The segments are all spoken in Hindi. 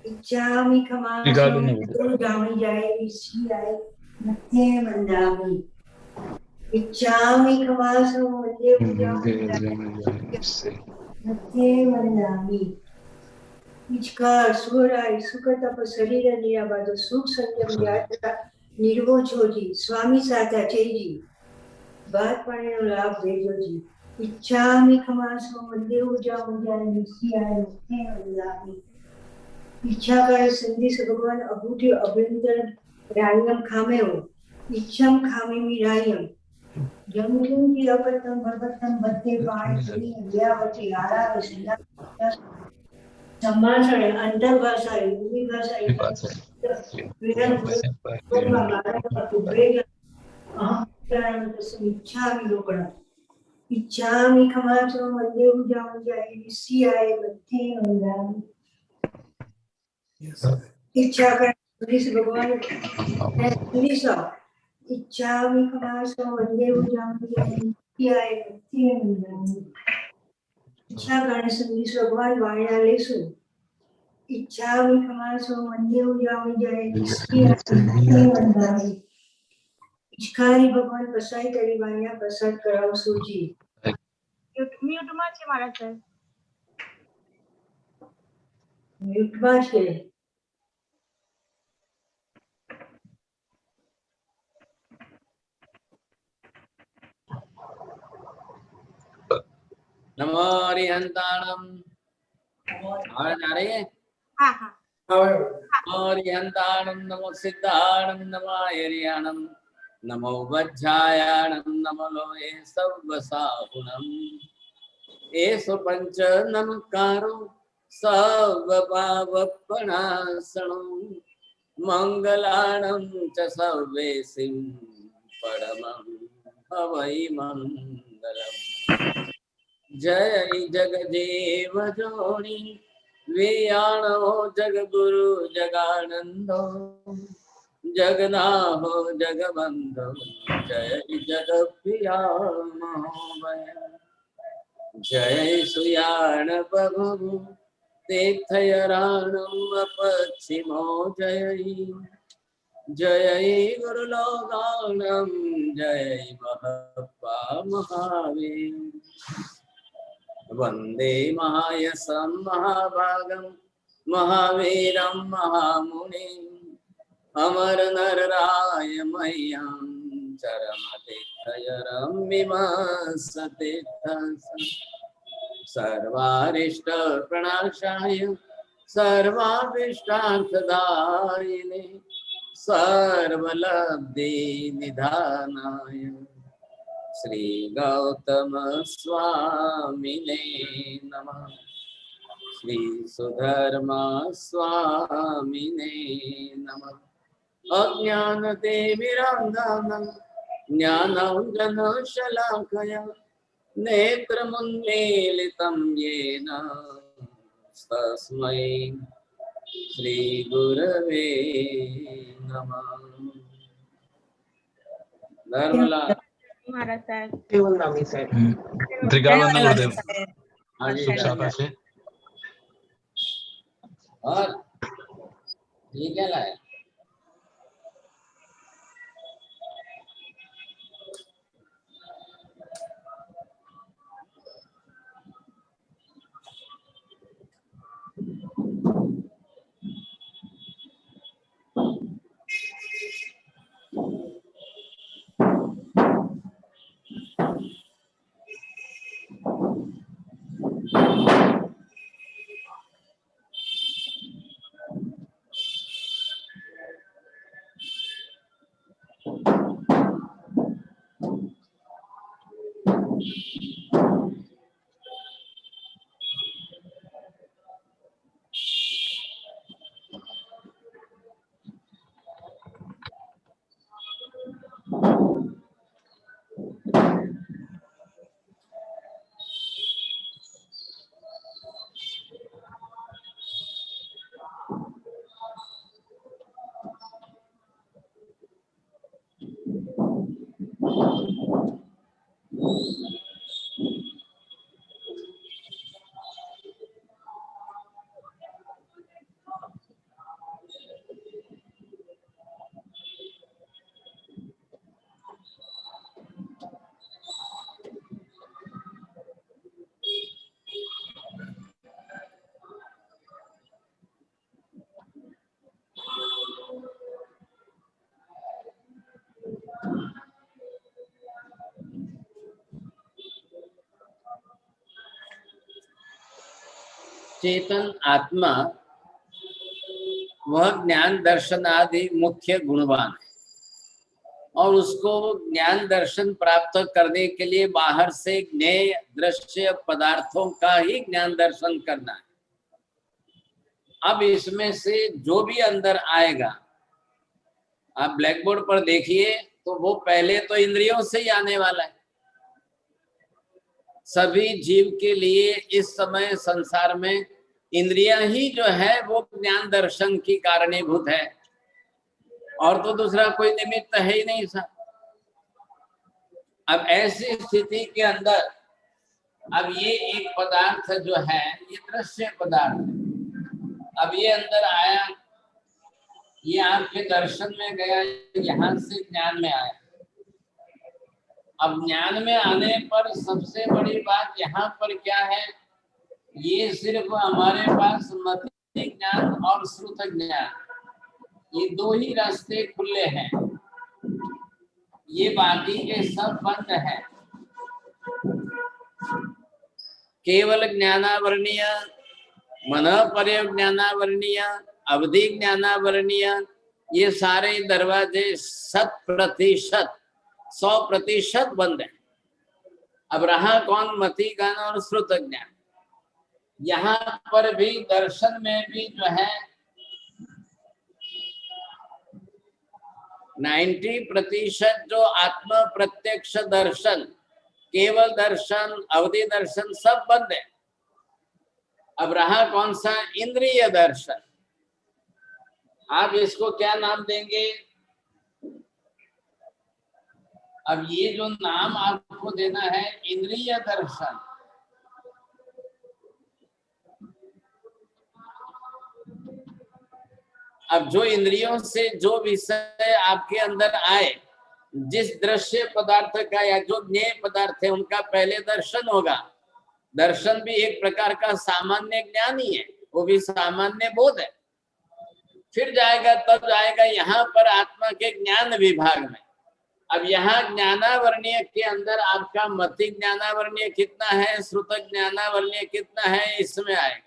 इच्छामि खमासं जामि जाए सियाय मत्ते मंदामि इच्छामि खमासं मत्ते मंदामि इचकार सुराय सुख तप शरीर निराबाद सुख संयम यात्रा निर्भो छोजी स्वामी साथा चेजी बात पाने लाभ देजो जी इच्छामि खमासं देव जामि जाए सियाय मत्ते मंदामि इच्छा करे संदेश भगवान अभूति अभ्यंतर रायम खामे हो इच्छम खामे मी रायम जंगलों की अपतम भगतम बत्ते पाणी व्यावती आरा विशिला सम्मासन अंतर भाषा भूमि भाषा वेदन भगवान कुबेर अहंकार इच्छा विलोकन इच्छा मी खमाचो मंदे उजाम जाए सियाए बत्ते मंदामी इच्छा कर भगवान इच्छा में खमासो वंदे इच्छा करने संदेश भगवान वाणिया लेसु इच्छा में खमासो वंदे इच्छारी भगवान प्रसाद करी वाणिया प्रसाद कराओ सूजी म्यूट માં છે મારા સર म्यूट માં છે नमो हरिहंताणम आवाज आ रही है? हाँ हाँ नमो हरिहंताणम नमो सिद्धाणम नमो हरियाणम नमो वज्रायाणम नमो लोहे सर्वसाहुणम एषु पंच नमकारो सर्वपावपणासनो मंगलाणं च सर्वेसिं परमं हवै मंगलम् जय जगदेव जोनि वियाणो जगगुरु जगानंदो जगनाहो जगबंधो जय जगप्रिया महोदय जय सुयाण प्रभु तीर्थयराणम पश्चिमो जय जय गुरुलोकानम जय महप्पा महावीर वंदे महायसं महाभागं महावीरं महामुनिं अमर नरराय मह्यं चरमतीर्थयरं विमर्शतीर्थं सर्वारिष्ट प्रणाशाय सर्वाभीष्टार्थदायिने सर्वलब्धि निधानाय श्री गौतम स्वामिने नमः श्री सुधर्मा स्वामिने नमः अज्ञानतिमिरान्धं ज्ञानाञ्जनशलाकया नेत्रमुन्मीलितं येन तस्मै श्री गुरवे नमः। धर्मला त्रिकालानंद गुरुदेव शुभ शाखा से और ये क्या लाया? चेतन आत्मा वह ज्ञान दर्शन आदि मुख्य गुणवान है, और उसको ज्ञान दर्शन प्राप्त करने के लिए बाहर से ज्ञेय दृश्य पदार्थों का ही ज्ञान दर्शन करना है। अब इसमें से जो भी अंदर आएगा, आप ब्लैक बोर्ड पर देखिए तो वो पहले तो इंद्रियों से ही आने वाला है। सभी जीव के लिए इस समय संसार में इंद्रियां ही जो है वो ज्ञान दर्शन की कारणीभूत है, और तो दूसरा कोई निमित्त है ही नहीं सा। अब ऐसी स्थिति के अंदर अब ये एक पदार्थ जो है ये दृश्य पदार्थ, अब ये अंदर आया, ये आपके दर्शन में गया, यहाँ से ज्ञान में आया। अब ज्ञान में आने पर सबसे बड़ी बात यहाँ पर क्या है, ये सिर्फ हमारे पास मति ज्ञान और श्रुत ज्ञान, ये दो ही रास्ते खुले हैं, ये बाकी के सब बंद है। केवल ज्ञानावरणीय, मन पर्यज्ञानावरणीय, अवधि ज्ञानावरणीय, ये सारे दरवाजे 100% बंद है। अब रहा कौन, मति ज्ञान और श्रुत ज्ञान। यहाँ पर भी दर्शन में भी जो है 90% जो आत्म प्रत्यक्ष दर्शन, केवल दर्शन, अवधि दर्शन सब बंद है। अब रहा कौन सा, इंद्रिय दर्शन। आप इसको क्या नाम देंगे? अब ये जो नाम आपको देना है इंद्रिय दर्शन। अब जो इंद्रियों से जो विषय आपके अंदर आए, जिस दृश्य पदार्थ का या जो ज्ञेय पदार्थ है उनका पहले दर्शन होगा। दर्शन भी एक प्रकार का सामान्य ज्ञान ही है, वो भी सामान्य बोध है। फिर जाएगा, तब जाएगा यहाँ पर आत्मा के ज्ञान विभाग में। अब यहाँ ज्ञानावरणीय के अंदर आपका मति ज्ञानावरणीय कितना है, श्रुत ज्ञानावरणीय कितना है, इसमें आएगा।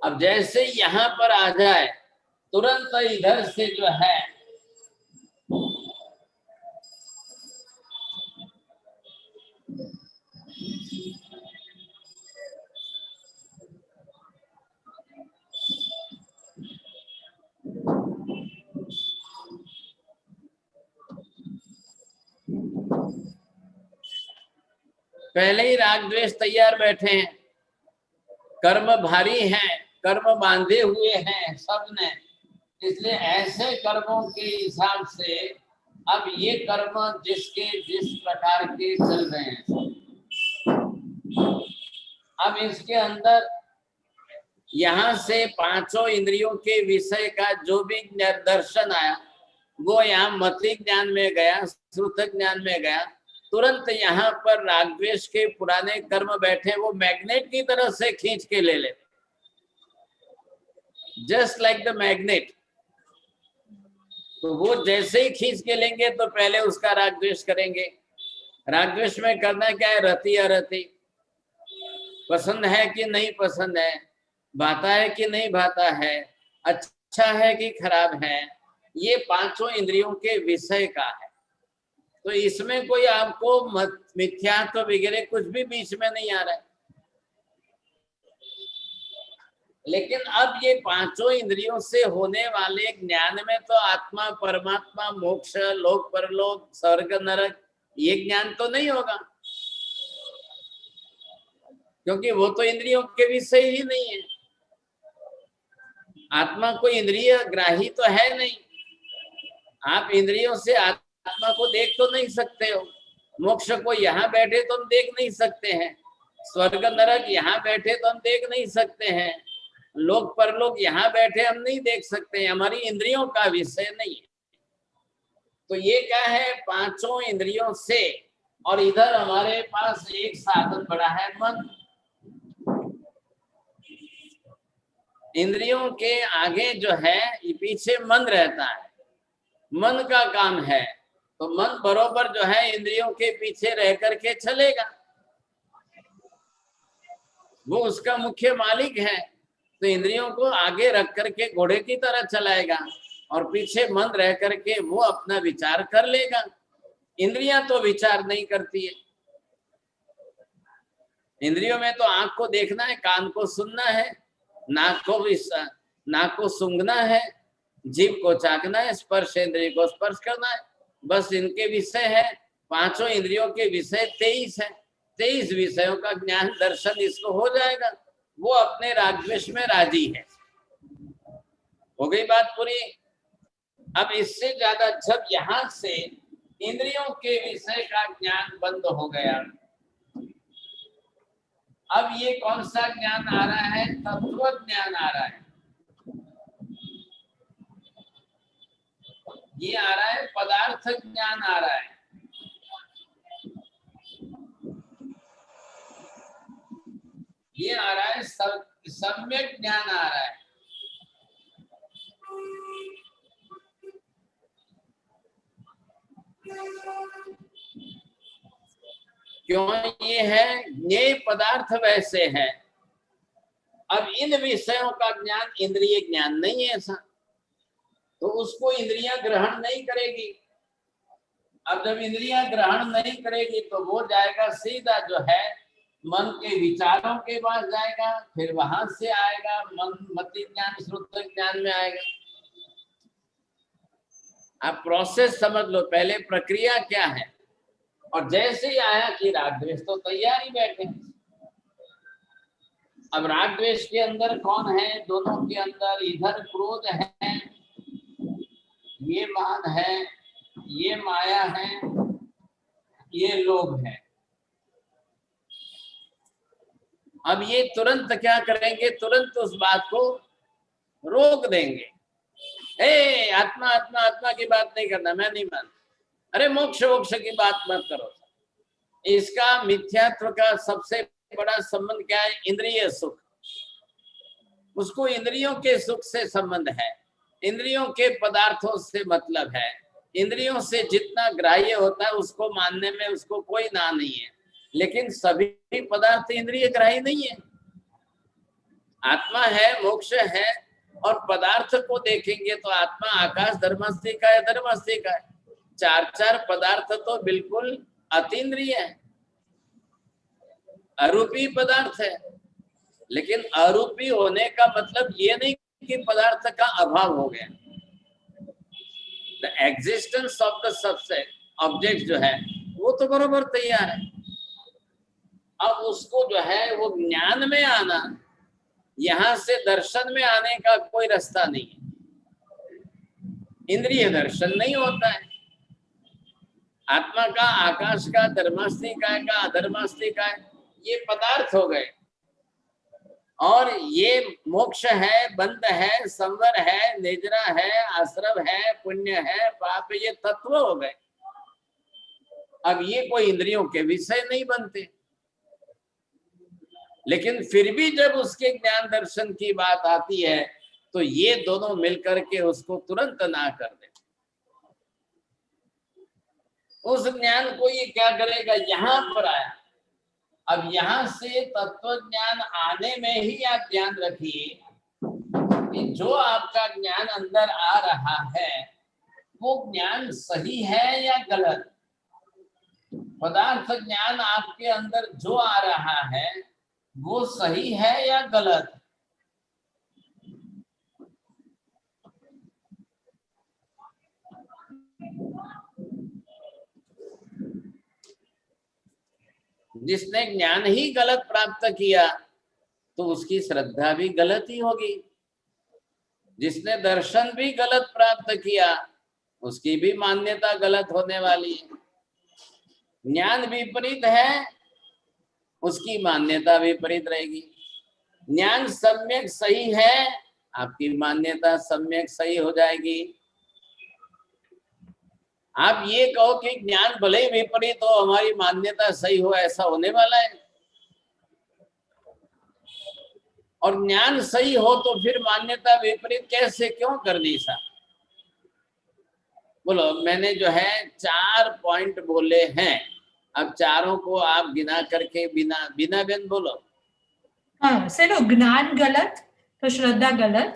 अब जैसे यहाँ पर आ जाए, तुरंत इधर से जो है पहले ही राग द्वेष तैयार बैठे हैं, कर्म भारी हैं, कर्म बांधे हुए हैं सबने, इसलिए ऐसे कर्मों के हिसाब से अब ये कर्म जिसके जिस प्रकार के चल रहे हैं, अब इसके अंदर यहाँ से पांचों इंद्रियों के विषय का जो भी दर्शन आया वो यहाँ मति ज्ञान में गया, श्रुत ज्ञान में गया। तुरंत यहाँ पर राग द्वेष के पुराने कर्म बैठे, वो मैग्नेट की तरह से खींच के ले लेते, जस्ट लाइक द मैग्नेट। तो वो जैसे ही खींच के लेंगे तो पहले उसका राग द्वेष करेंगे। राग द्वेष में करना क्या है, रति अरति, पसंद है कि नहीं पसंद है, भाता है कि नहीं भाता है, अच्छा है कि खराब है, ये पांचों इंद्रियों के विषय का है। तो इसमें कोई आपको मिथ्यात्व वगैरह कुछ भी बीच में नहीं आ रहा है। लेकिन अब ये पांचों इंद्रियों से होने वाले ज्ञान में तो आत्मा, परमात्मा, मोक्ष, लोक परलोक, स्वर्ग नरक, ये ज्ञान तो नहीं होगा, क्योंकि वो तो इंद्रियों के विषय ही नहीं है। आत्मा कोई इंद्रिय ग्राही तो है नहीं, आप इंद्रियों से आत्मा को देख तो नहीं सकते हो। मोक्ष को यहाँ बैठे तो हम देख नहीं सकते हैं, स्वर्ग नरक यहाँ बैठे तो हम देख नहीं सकते हैं, लोक परलोक यहाँ बैठे हम नहीं देख सकते हैं, हमारी इंद्रियों का विषय नहीं है। तो ये क्या है, पांचों इंद्रियों से, और इधर हमारे पास एक साधन बड़ा है मन। इंद्रियों के आगे जो है ये पीछे मन रहता है, मन का काम है। तो मन बरोबर जो है इंद्रियों के पीछे रह करके चलेगा। वो उसका मुख्य मालिक है, तो इंद्रियों को आगे रख करके घोड़े की तरह चलाएगा और पीछे मन रह करके वो अपना विचार कर लेगा। इंद्रियां तो विचार नहीं करती है। इंद्रियों में तो आंख को देखना है, कान को सुनना है, नाक को सूंघना है, जीभ को चाखना है, स्पर्श इंद्रिय को स्पर्श करना है, बस इनके विषय है। पांचों इंद्रियों के विषय 23 है। 23 विषयों का ज्ञान दर्शन इसको हो जाएगा। वो अपने रागद्वेष में राजी है। हो गई बात पूरी। अब इससे ज्यादा जब यहां से इंद्रियों के विषय का ज्ञान बंद हो गया, अब ये कौन सा ज्ञान आ रहा है? तत्व ज्ञान आ रहा है। ये आ रहा है पदार्थ ज्ञान आ रहा है। ये आ रहा है सम्यक ज्ञान आ रहा है। क्यों? ये है ज्ञेय पदार्थ वैसे है। अब इन विषयों का ज्ञान इंद्रिय ज्ञान नहीं है ऐसा, तो उसको इंद्रियां ग्रहण नहीं करेगी। अब जब इंद्रियां ग्रहण नहीं करेगी तो वो जाएगा सीधा जो है मन के विचारों के पास जाएगा, फिर वहां से आएगा मन मति ज्ञान श्रुत ज्ञान में आएगा। आप प्रोसेस समझ लो, पहले प्रक्रिया क्या है। और जैसे ही आया कि राग द्वेष, तो तैयार ही बैठे। अब राग द्वेष के अंदर कौन है? दोनों के अंदर इधर क्रोध है, ये मान है, ये माया है, ये लोभ है। अब ये तुरंत क्या करेंगे? तुरंत उस बात को रोक देंगे। ए आत्मा आत्मा आत्मा की बात नहीं करना, मैं नहीं मानता। अरे मोक्ष मोक्ष की बात मत करो। इसका मिथ्यात्व का सबसे बड़ा संबंध क्या है? इंद्रिय सुख। उसको इंद्रियों के सुख से संबंध है, इंद्रियों के पदार्थों से मतलब है। इंद्रियों से जितना ग्राह्य होता है उसको मानने में उसको कोई ना नहीं है, लेकिन सभी पदार्थ इंद्रिय ग्राह्य नहीं है। आत्मा है, मोक्ष है, और पदार्थ को देखेंगे तो आत्मा आकाश धर्मास्ति का है, धर्मास्ति का है। चार पदार्थ तो बिल्कुल अतीन्द्रिय है, अरूपी पदार्थ है। लेकिन अरूपी होने का मतलब ये नहीं कि पदार्थ का अभाव हो गया। The existence of the subject, object जो है वो तो बरोबर तैयार है। अब उसको जो है वो ज्ञान में आना, यहां से दर्शन में आने का कोई रास्ता नहीं है। इंद्रिय दर्शन नहीं होता है। आत्मा का, आकाश का, धर्मास्तिकाय का, अधर्मास्तिकाय, ये पदार्थ हो गए। और ये मोक्ष है, बंध है, संवर है, निद्रा है, आश्रव है, पुण्य है, पाप, ये तत्व हो गए। अब ये कोई इंद्रियों के विषय नहीं बनते। लेकिन फिर भी जब उसके ज्ञान दर्शन की बात आती है तो ये दोनों मिलकर के उसको तुरंत ना कर दे। उस ज्ञान को ये क्या करेगा? यहां पर आया। अब यहां से तत्व ज्ञान आने में ही आप ध्यान रखिए कि जो आपका ज्ञान अंदर आ रहा है वो ज्ञान सही है या गलत। पदार्थ ज्ञान आपके अंदर जो आ रहा है वो सही है या गलत। जिसने ज्ञान ही गलत प्राप्त किया तो उसकी श्रद्धा भी गलत ही होगी। जिसने दर्शन भी गलत प्राप्त किया उसकी भी मान्यता गलत होने वाली है। ज्ञान विपरीत है, उसकी मान्यता विपरीत रहेगी। ज्ञान सम्यक सही है, आपकी मान्यता सम्यक सही हो जाएगी। आप ये कहो कि ज्ञान भले ही विपरीत हो, हमारी मान्यता सही हो, ऐसा होने वाला है? और ज्ञान सही हो तो फिर मान्यता विपरीत कैसे, क्यों करनी? सा बोलो। मैंने जो है 4 पॉइंट बोले हैं, अब चारों को आप गिना करके बिना बिन बोलो। हाँ सेनो ज्ञान गलत तो श्रद्धा गलत,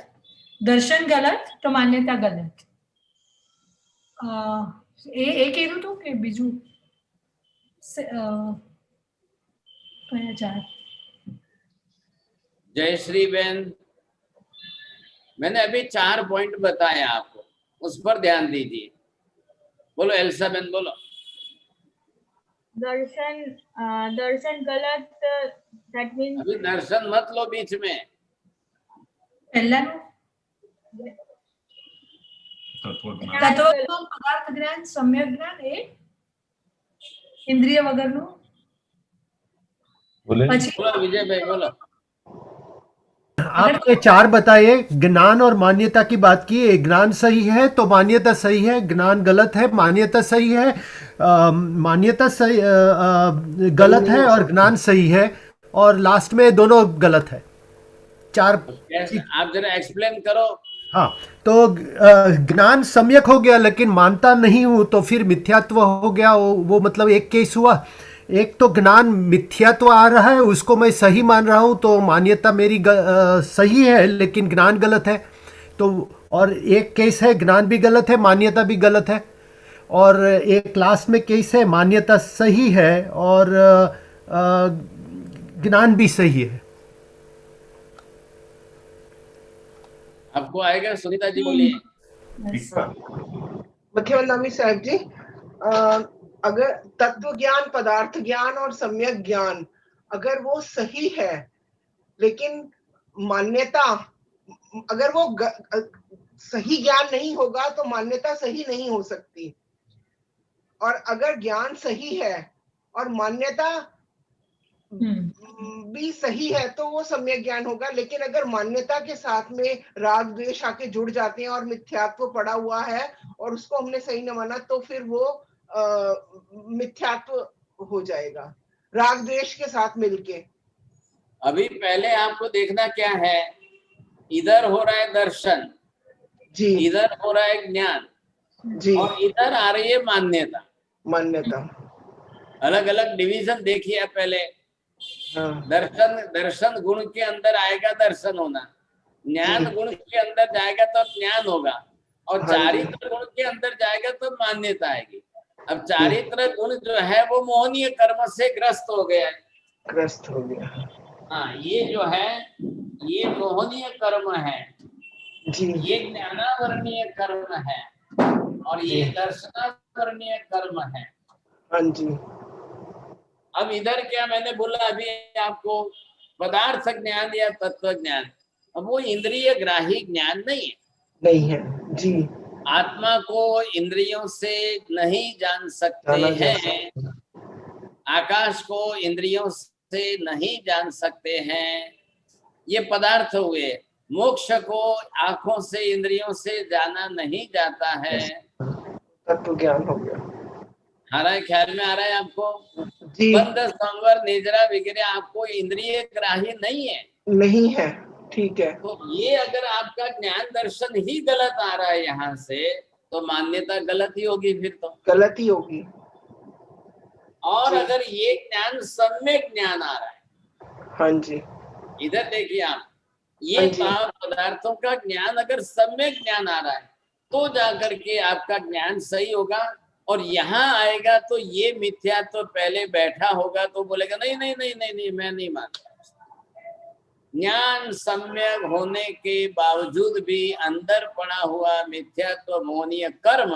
दर्शन गलत तो मान्यता गलत। એ કીધું હતું કે બીજું કયા ચાર? जयश्री बहन, मैंने अभी 4 पॉइंट बताए आपको, उस पर ध्यान दीजिए। बोलो एल्सा बहन, बोलो। दर्शन गलत, that means अभी दर्शन मत लो बीच में। પહેલાનું तत्वज्ञान તત્વજ્ઞાન, પદાર્થ જ્ઞાન, સમ્યક જ્ઞાન, એ ઇન્દ્રિય વગરનું। बोले પછી बोलो विजय भाई, बोलो। आपने 4 बताए, ज्ञान और मान्यता की बात की है। ज्ञान सही है तो मान्यता सही है, ज्ञान गलत है मान्यता सही है, मान्यता सही गलत है और ज्ञान सही है, और लास्ट में दोनों गलत है। 4। कैसे? आप जरा एक्सप्लेन करो। हाँ, तो ज्ञान सम्यक हो गया लेकिन मानता नहीं हूं तो फिर मिथ्यात्व हो गया। वो मतलब एक केस हुआ। एक तो ज्ञान मिथ्यात्व आ रहा है, उसको मैं सही मान रहा हूं तो मान्यता मेरी सही है लेकिन ज्ञान गलत है। तो और एक केस है ज्ञान भी गलत है मान्यता भी गलत है, और एक लास्ट में केस है मान्यता सही है और ज्ञान भी सही है। आपको आएगा? सुनीता जी बोलिए। मथिवल्लमी साहब जी, अगर तत्व ज्ञान, पदार्थ ज्ञान और सम्यक ज्ञान अगर वो सही है लेकिन मान्यता, अगर वो सही ज्ञान नहीं होगा तो मान्यता सही नहीं हो सकती। और अगर ज्ञान सही है और मान्यता भी सही है तो वो सम्यक ज्ञान होगा। लेकिन अगर मान्यता के साथ में राग द्वेष आके जुड़ जाते हैं और मिथ्यात्व पड़ा हुआ है और उसको हमने सही न माना तो फिर वो मिथ्यात्व हो जाएगा राग द्वेष के साथ मिलके। अभी पहले आपको देखना क्या है, इधर हो रहा है दर्शन जी, इधर हो रहा है ज्ञान जी, और इधर आ रही है मान्यता। मान्यता अलग अलग डिवीजन देखिए आप पहले। हाँ, दर्शन गुण के अंदर आएगा दर्शन होना, ज्ञान गुण के अंदर जाएगा तो ज्ञान होगा, और हाँ जी। चारित्र गुण के अंदर जाएगा तो मान्यता आएगी। अब चारित्र गुण जो है वो मोहनीय कर्म से ग्रस्त हो गया है। ग्रस्त हो गया। हाँ, ये जो है ये मोहनीय कर्म है, जी, ये ज्ञानावरणीय कर्म है और ये दर्शनावरणीय कर्म है। हाँ जी। अब इधर क्या मैंने बोला अभी आपको, पदार्थ ज्ञान या तत्व ज्ञान, अब वो इंद्रिय ग्राही ज्ञान नहीं है। नहीं है जी। आत्मा को इंद्रियों से नहीं जान सकते जाना जा हैं, आकाश को इंद्रियों से नहीं जान सकते हैं, ये पदार्थ हुए। मोक्ष को आंखों से इंद्रियों से जाना नहीं जाता है। तत्व ज्ञान हो गया। आ रहा है, ख्याल में आ रहा है आपको? जी, बंद संवर निजरा वगैरह आपको इंद्रिय ग्राही नहीं है। नहीं है, ठीक है। तो ये अगर आपका ज्ञान दर्शन ही गलत आ रहा है यहाँ से, तो मान्यता गलत ही होगी फिर तो। गलती होगी। और जी। अगर ये ज्ञान सम्यक ज्ञान आ रहा है, हाँ जी, इधर देखिए आप, ये हाँ जी। पदार्थों का ज्ञान अगर सम्यक ज्ञान आ रहा है तो जाकर के आपका ज्ञान सही होगा। और यहाँ आएगा तो ये मिथ्या तो पहले बैठा होगा तो बोलेगा नहीं नहीं नहीं नहीं नहीं मैं नहीं मानता। ज्ञान सम्यक होने के बावजूद भी अंदर पड़ा हुआ मिथ्यात्व मोहनीय कर्म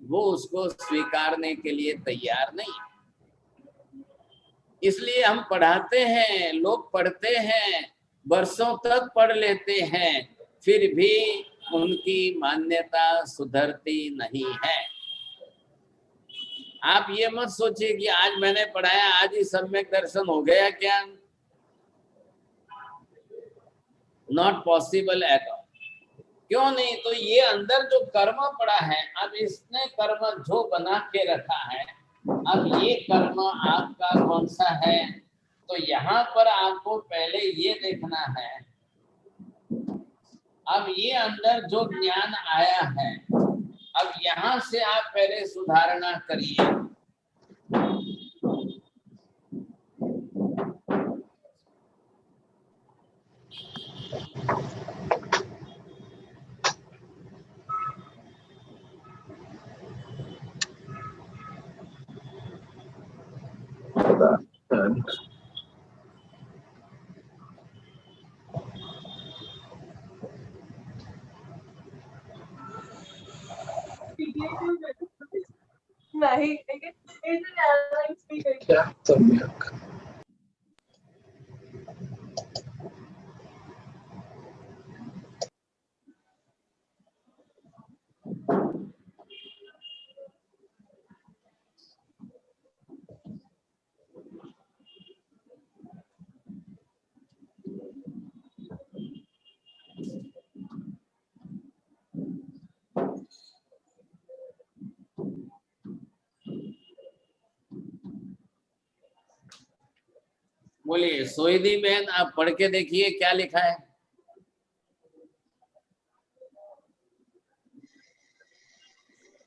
वो उसको स्वीकारने के लिए तैयार नहीं। इसलिए हम पढ़ाते हैं, लोग पढ़ते हैं, वर्षों तक पढ़ लेते हैं, फिर भी उनकी मान्यता सुधरती नहीं है। आप ये मत सोचिए कि आज मैंने पढ़ाया आज ही सम्यक दर्शन हो गया क्या, नॉट पॉसिबल एट ऑल। क्यों नहीं? तो ये अंदर जो कर्म पड़ा है, अब इसने कर्म जो बना के रखा है, अब ये कर्म आपका कौन सा है, तो यहाँ पर आपको पहले ये देखना है। अब ये अंदर जो ज्ञान आया है, अब यहाँ से आप पहले सुधारणा करिए। नहीं क्या सम्यक? बोलिए सोहिदी बहन, आप पढ़ के देखिए क्या लिखा है।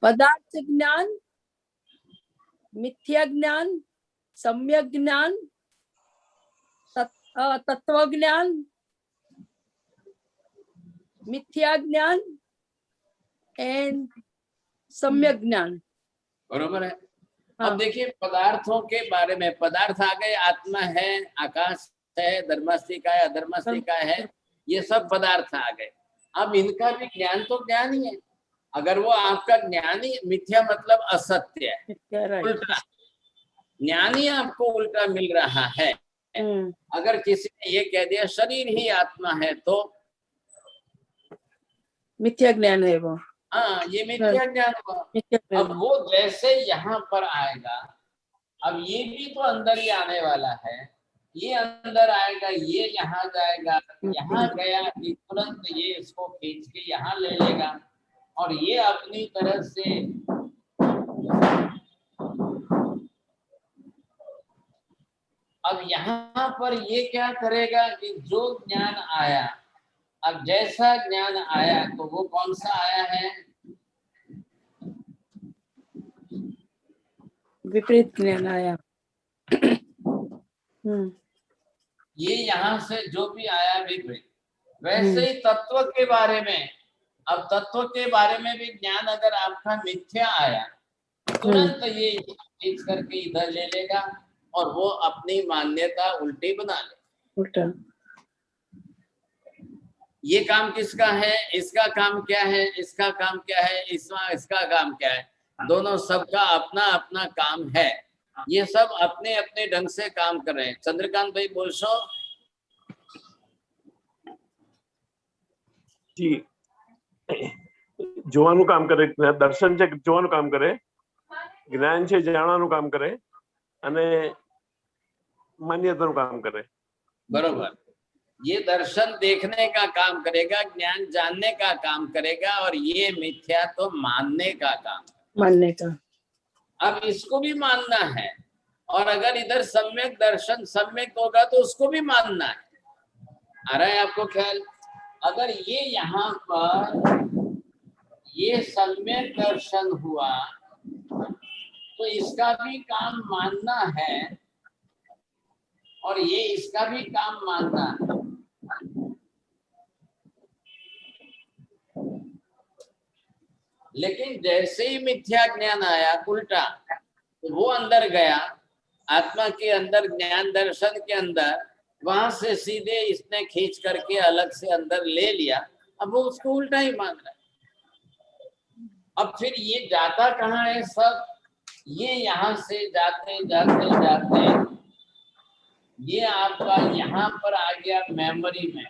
पदार्थ ज्ञान, मिथ्या ज्ञान, सम्यक ज्ञान, तत्व ज्ञान, मिथ्या ज्ञान एंड सम्यक ज्ञान। बरोबर है। हाँ। अब देखिए पदार्थों के बारे में, पदार्थ आ गए, आत्मा है, आकाश है, धर्मास्तिका है, अधर्मास्तिका है, ये सब पदार्थ आ गए। अब इनका भी ज्ञान तो ज्ञान ही है। अगर वो आपका ज्ञान ही, मिथ्या मतलब असत्य है, उल्टा ज्ञान ही आपको उल्टा मिल रहा है। अगर किसी ने ये कह दिया शरीर ही आत्मा है तो मिथ्या ज्ञान है वो। हाँ, ये मिथ्या ज्ञान हुआ। अब वो जैसे यहाँ पर आएगा, अब ये भी तो अंदर ही आने वाला है, ये अंदर आएगा, ये यहाँ जाएगा, यहाँ गया कि तुरंत ये इसको खींच के यहाँ ले लेगा और ये अपनी तरह से अब यहाँ पर ये क्या करेगा कि जो ज्ञान आया, अब जैसा ज्ञान आया तो वो कौन सा आया है? विपरीत ज्ञान आया। ये यहाँ से जो भी आया विपरीत, वैसे ही तत्व के बारे में, अब तत्व के बारे में भी ज्ञान अगर आपका मिथ्या आया, तुरंत ये खींच करके इधर ले लेगा और वो अपनी मान्यता उल्टी बना ले। उल्टा। ये काम किसका है, इसका काम क्या है, इसका काम क्या है, इसका काम क्या है, दोनों सबका अपना अपना काम है। ये सब अपने अपने ढंग से काम कर रहे हैं। चंद्रकांत भाई बोल सो जी। જોવાનું કામ કરે, દર્શન છે જોવાનું કામ કરે, જ્ઞાન છે જાણવાનું કામ કરે અને માન્યતાનું કામ કરે। बरोबर। ये दर्शन देखने का काम करेगा, ज्ञान जानने का काम करेगा और ये मिथ्या तो मानने का काम, मानने का। अब इसको भी मानना है और अगर इधर सम्यक दर्शन सम्यक होगा तो उसको भी मानना है। आ रहा है आपको ख्याल? अगर ये यहाँ पर ये सम्यक दर्शन हुआ तो इसका भी काम मानना है और ये इसका भी काम मानना है। लेकिन जैसे ही मिथ्या ज्ञान आया उल्टा, तो वो अंदर गया, आत्मा के अंदर, ज्ञान दर्शन के अंदर, वहां से सीधे इसने खींच करके अलग से अंदर ले लिया। अब वो उसको उल्टा ही मान रहा है। अब फिर ये जाता कहाँ है सब? ये यहाँ से जाते जाते जाते ये आपका यहाँ पर आ गया मेमोरी में।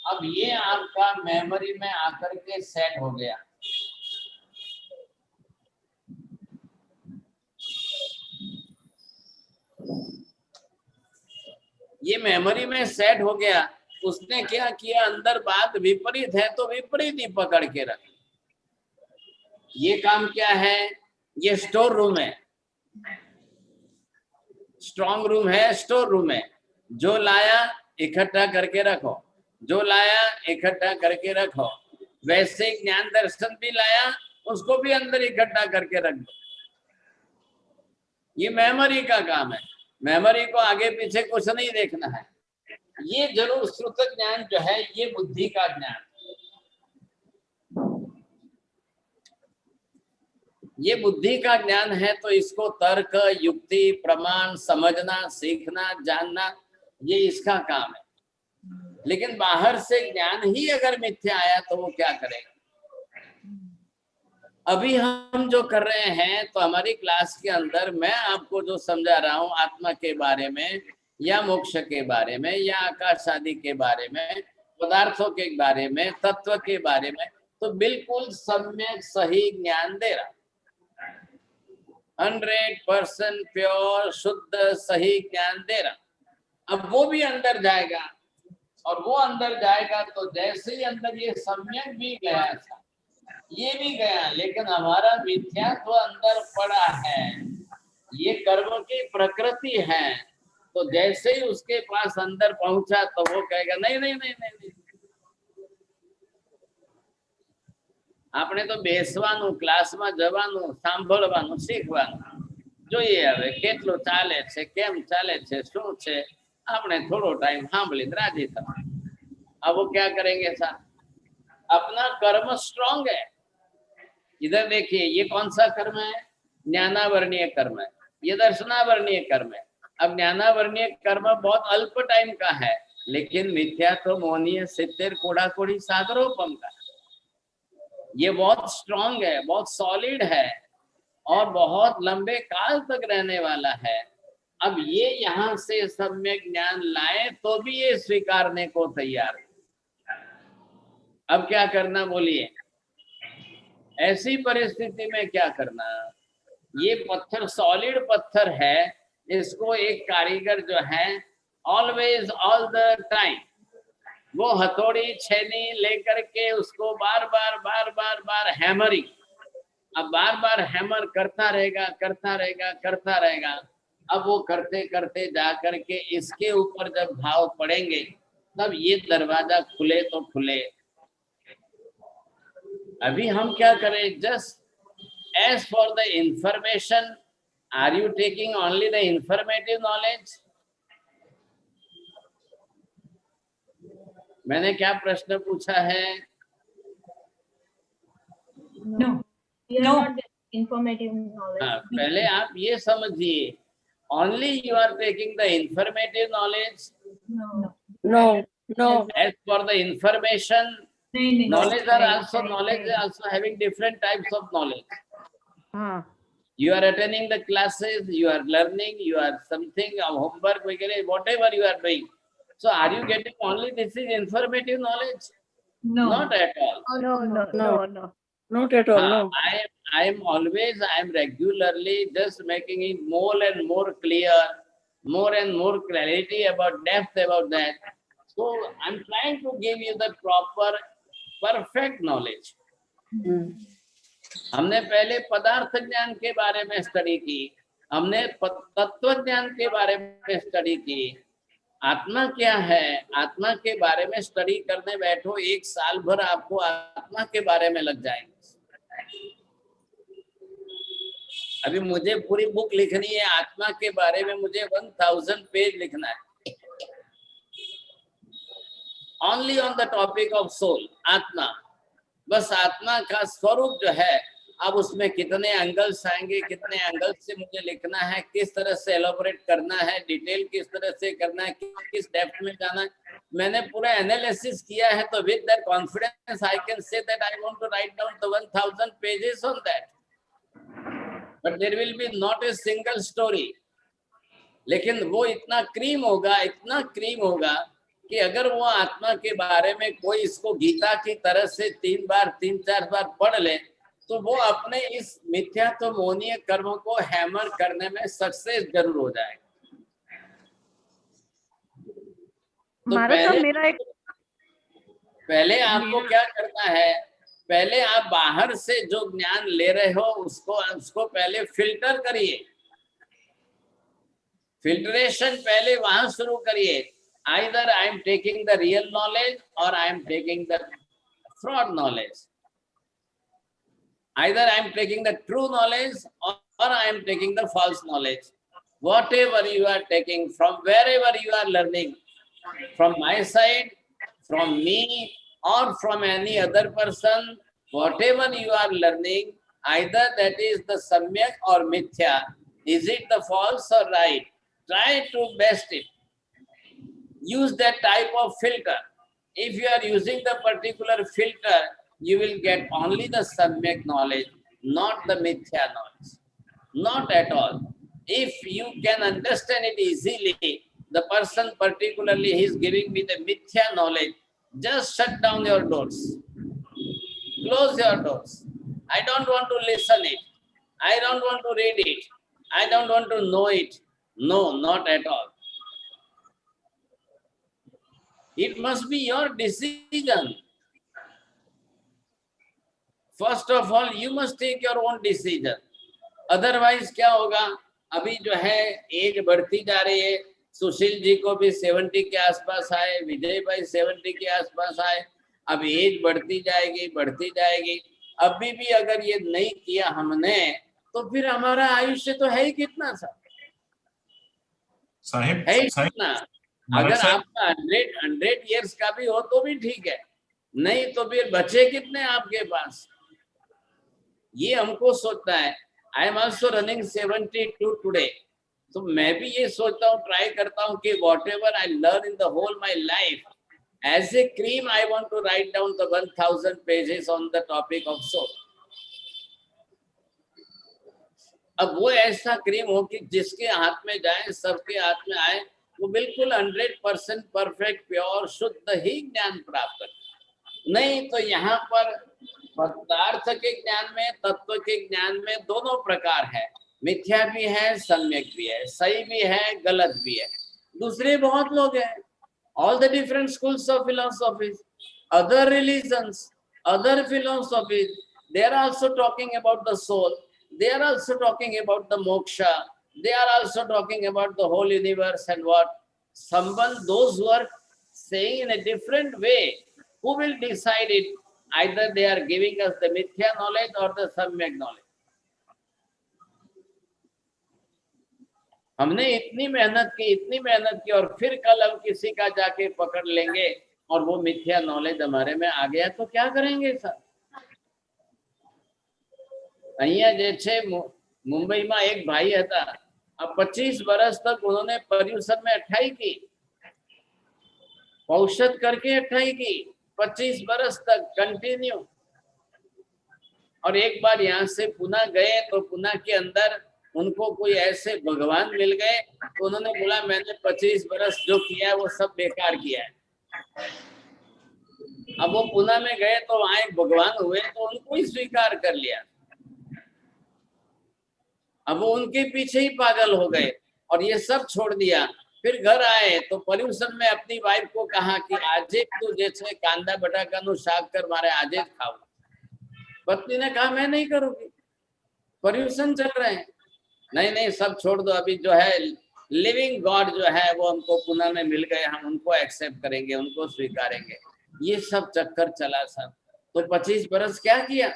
अब ये आपका मेमोरी में आकर के सेट हो गया। ये मेमोरी में सेट हो गया। उसने क्या किया, अंदर बात विपरीत है तो विपरीत ही पकड़ के रख। ये काम क्या है? ये स्टोर रूम है, स्ट्रॉन्ग रूम है, स्टोर रूम है। जो लाया इकट्ठा करके रखो, जो लाया इकट्ठा करके रखो। वैसे ज्ञान दर्शन भी लाया, उसको भी अंदर इकट्ठा करके रख दो। ये मेमोरी का काम है। मेमोरी को आगे पीछे कुछ नहीं देखना है। ये जरूर श्रुत ज्ञान जो है ये बुद्धि का ज्ञान, ये बुद्धि का ज्ञान है। तो इसको तर्क, युक्ति, प्रमाण समझना, सीखना, जानना, ये इसका काम है। लेकिन बाहर से ज्ञान ही अगर मिथ्या आया तो वो क्या करेगा? अभी हम जो कर रहे हैं तो हमारी क्लास के अंदर मैं आपको जो समझा रहा हूँ आत्मा के बारे में या मोक्ष के बारे में या आकाश आदि के बारे में, पदार्थों के बारे में, तत्व के बारे में, तो बिल्कुल सम्यक सही ज्ञान दे रहा, 100% प्योर शुद्ध सही ज्ञान दे रहा। अब वो भी अंदर जाएगा, और वो अंदर जाएगा तो जैसे ही अंदर ये सम्यक भी गया था, ये भी गया, लेकिन हमारा मिथ्यात्व अंदर पड़ा है, ये कर्म की प्रकृति है। तो जैसे ही उसके पास अंदर पहुंचा तो वो कहेगा नहीं नहीं नहीं नहीं, नहीं। આપણે તો બેસવાનું, ક્લાસમાં જવાનું, સાંભળવાનું, શીખવાનું, જોઈએ હવે કેટલું ચાલે છે, કેમ ચાલે છે, શું છે, આપણે થોડો टाइम સાંભળીને રાજી થવા। अब वो क्या करेंगे साहब, अपना कर्म स्ट्रॉन्ग है। इधर देखिए, ये कौन सा कर्म है? ज्ञानावरणीय कर्म है, ये दर्शनावरणीय कर्म है। अब ज्ञानावरणीय कर्म बहुत अल्प टाइम का है, लेकिन मिथ्या तो मोहनीय सिद्धेर कोड़ा कोड़ी सागरोपम का, ये बहुत स्ट्रॉन्ग है, बहुत सॉलिड है और बहुत लंबे काल तक रहने वाला है। अब ये यहाँ से सम्यक ज्ञान लाए तो भी ये स्वीकारने को तैयार है। अब क्या करना बोलिए, ऐसी परिस्थिति में क्या करना? ये पत्थर सॉलिड पत्थर है, इसको एक कारीगर जो है ऑलवेज ऑल द टाइम वो हथौड़ी छेनी लेकर के उसको बार बार हैमरिंग, अब बार बार हैमर करता रहेगा करता रहेगा करता रहेगा। अब वो करते करते जा करके इसके ऊपर जब घाव पड़ेंगे तब ये दरवाजा खुले तो खुले। अभी हम क्या करें? Just as for the information, are you taking only the informative knowledge? मैंने क्या प्रश्न पूछा है? No. We are No. not getting informative knowledge. हाँ, पहले आप ये समझिए, only you are taking the informative knowledge. No. No, no. As for the information, नहीं नहीं knowledge are also knowledge are also having different types of knowledge. हाँ, You are attending the classes, you are learning, you are something homework वगैरह whatever you are doing. So are you getting only this is informative knowledge? no Not at all. No. no. Not at all, no. I am regularly just making it more and more clear, more and more clarity about depth about that. So I'm trying to give you the proper, perfect knowledge. हमने पहले पदार्थ ज्ञान के बारे में स्टडी की, हमने तत्व ज्ञान के बारे में स्टडी की, आत्मा क्या है, आत्मा के बारे में स्टडी करने बैठो, 1 साल भर आपको आत्मा के बारे में लग जाएंगे। अभी मुझे पूरी बुक लिखनी है आत्मा के बारे में, मुझे 1000 पेज लिखना है, only on the topic of soul, आत्मा। बस आत्मा का स्वरूप जो है, अब उसमें कितने एंगल्स आएंगे, कितने एंगल से मुझे लिखना है, किस तरह से एलोबरेट करना है, डिटेल किस तरह से करना है, किस डेप्थ में जाना है, मैंने पूरा एनालिसिस किया है। तो with that confidence I can say that I want to write down the 1000 pages on that, but there will be not a single story. लेकिन वो इतना क्रीम होगा, इतना क्रीम होगा कि अगर वो आत्मा के बारे में कोई इसको गीता की तरह से 3 बार 3-4 बार पढ़ ले, तो वो अपने इस मिथ्या तो मोहनीय कर्म को हैमर करने में सक्सेस जरूर हो जाएगा। तो पहले आपको क्या करना है, पहले आप बाहर से जो ज्ञान ले रहे हो उसको पहले फिल्टर करिए, फिल्ट्रेशन पहले वहां शुरू करिए। Either I am taking the real knowledge or I am taking the fraud knowledge. Either I am taking the true knowledge or I am taking the false knowledge. Whatever you are taking, from wherever you are learning, from my side, from me, or from any other person, whatever you are learning, either that is the samyak or mithya. Is it the false or right? Try to best it. Use that type of filter. If you are using the particular filter, you will get only the samyak knowledge. not the mithya knowledge. Not at all. If you can understand it easily, the person particularly he is giving me the mithya knowledge, just shut down your doors. Close your doors. I don't want to listen it. I don't want to read it. I don't want to know it. No, not at all. It must be your decision. First of all, you must take your own decision. Otherwise क्या होगा? अभी जो है एज बढ़ती जा रही है. सुशील जी को भी 70 के आसपास आए, विजय भाई 70 के आसपास आए. अब एज बढ़ती जाएगी. अभी भी अगर ये नहीं किया हमने, तो फिर हमारा आयुष्य तो है ही कितना सा, साहिब है ही साहिब कितना. महाराज अगर साहब, आपका 100 ईयर्स का भी हो तो भी ठीक है, नहीं तो फिर बचे कितने आपके पास, ये हमको सोचना है. I am also running 72 today. तो मैं भी ये सोचता हूँ, ट्राई करता हूँ कि whatever I learn in the whole my life as a cream, I want to write down the 1000 pages on the topic of soul. अब वो ऐसा क्रीम हो कि जिसके हाथ में जाए, सबके हाथ में आए, वो बिल्कुल 100% परफेक्ट, प्योर, शुद्ध ही ज्ञान प्राप्त करे. नहीं तो यहाँ पर पदार्थ के ज्ञान में, तत्व के ज्ञान में दोनों प्रकार है. मिथ्या भी है, सम्यक भी है, सही भी है, गलत भी है. दूसरे बहुत लोग हैं. All the different schools of philosophies, other religions, other philosophies, they are also talking about the soul. They are also talking about the moksha. They are also talking about the whole universe and what. Someone, those who are saying in a different way, who will decide it? Either they are giving us the mithya knowledge or the samyak knowledge. हमने इतनी मेहनत की और फिर कल हम किसी का जाके पकड़ लेंगे और वो मिथ्या नॉलेज हमारे में आ गया तो क्या करेंगे सर? અહીંયા જે છે મુંબઈમાં એક ભાઈ હતા, अब 25 वर्ष तक उन्होंने पर्यूषण में 28 की, औषध करके 28 की, 25 वर्ष तक कंटिन्यू. और एक बार यहाँ से पुणे गए तो पुणे के अंदर उनको कोई ऐसे भगवान मिल गए, तो उन्होंने बोला मैंने 25 वर्ष जो किया है वो सब बेकार किया है. अब वो पुणे में गए तो वहां एक भगवान हुए तो उनको ही स्वीकार कर लिया. अब वो उनके पीछे ही पागल हो गए और ये सब छोड़ दिया. फिर घर आए तो पर्यूषण में अपनी वाइफ को कहा कि आज तू जैसे कांदा बटाकाનું શાક कर, मारे आज खाओ. पत्नी ने कहा मैं नहीं करूंगी, पर्यूषण चल रहे हैं. नहीं सब छोड़ दो, अभी जो है लिविंग गॉड जो है वो हमको पुणे में मिल गए, हम उनको एक्सेप्ट करेंगे, उनको स्वीकारेंगे. ये सब चक्कर चला सब. तो 25 वर्ष क्या किया?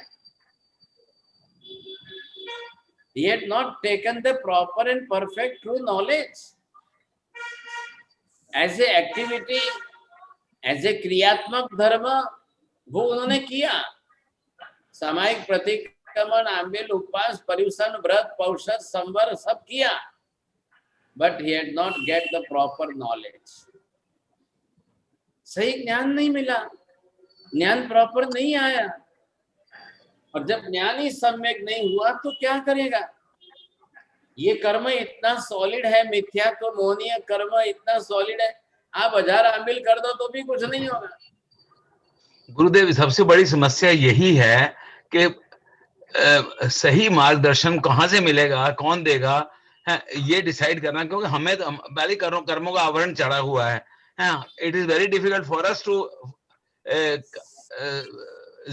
He had not taken the proper and perfect true knowledge as a activity, as a क्रियात्मक धर्म वो उन्होंने किया. सामायिक प्रतिक्रमण, आंबिल, उपवास, पर्यूषण, व्रत, पौषध, संवर सब किया, but he had not get the proper knowledge. सही ज्ञान नहीं मिला, ज्ञान प्रॉपर नहीं आया. और जब ज्ञान ही सम्यक नहीं हुआ तो क्या करेगा? ये कर्म इतना सॉलिड है, मिथ्या तो मोहनीय कर्म इतना सॉलिड है, आप 1000 आंबिल कर दो तो भी कुछ नहीं होगा. गुरुदेव, सबसे बड़ी समस्या यही है कि सही मार्गदर्शन कहाँ से मिलेगा, कौन देगा, ये डिसाइड करना, क्योंकि हमें तो पहले कर्मों का आवरण चढ़ा हुआ है. It is very difficult for us to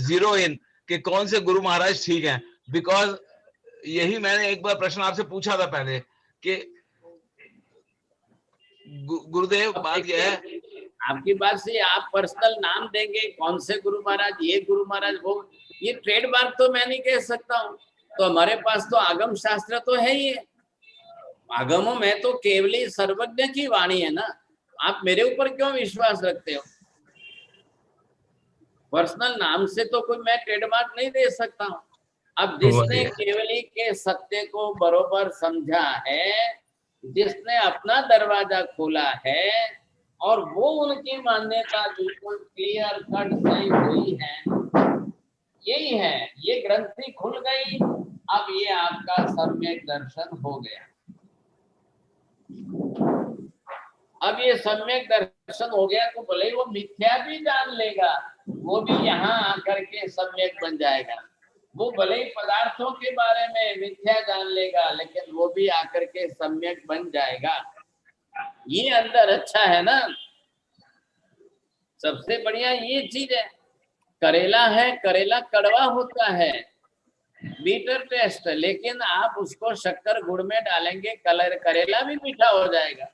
zero in कि कौन से गुरु महाराज ठीक हैं. बिकॉज यही मैंने एक बार प्रश्न आपसे पूछा था पहले कि गुरुदेव, बात यह है, आपकी बात से आप पर्सनल नाम देंगे, कौन से गुरु महाराज, ये गुरु महाराज, वो, ये ट्रेडमार्क तो मैं नहीं कह सकता हूँ. तो हमारे पास तो आगम शास्त्र तो है ही है. आगमों में तो केवली सर्वज्ञ की वाणी है ना. आप मेरे ऊपर क्यों विश्वास रखते हो? पर्सनल नाम से तो कोई मैं ट्रेडमार्क नहीं दे सकता हूँ. अब जिसने केवली के सत्य को बरोबर समझा है, जिसने अपना दरवाजा खोला है और वो उनकी मान्यता बिल्कुल क्लियर कट सही हुई है, यही है, ये ग्रंथि खुल गई, अब ये आपका सम्यक दर्शन हो गया। अब ये सम्यक दर्शन हो गया तो भले वो मिथ्या भी जान लेगा, वो भी यहाँ आकर के सम्यक बन जाएगा। वो भले ही पदार्थों के बारे में मिथ्या जान लेगा, लेकिन वो भी आकर के सम्यक बन जाएगा। ये अंदर अच्छा है ना, सबसे बढ़िया ये चीज है। करेला है, करेला कड़वा होता है, बीटर टेस्ट, लेकिन आप उसको शक्कर गुड़ में डालेंगे, करेला भी मीठा हो जाएगा।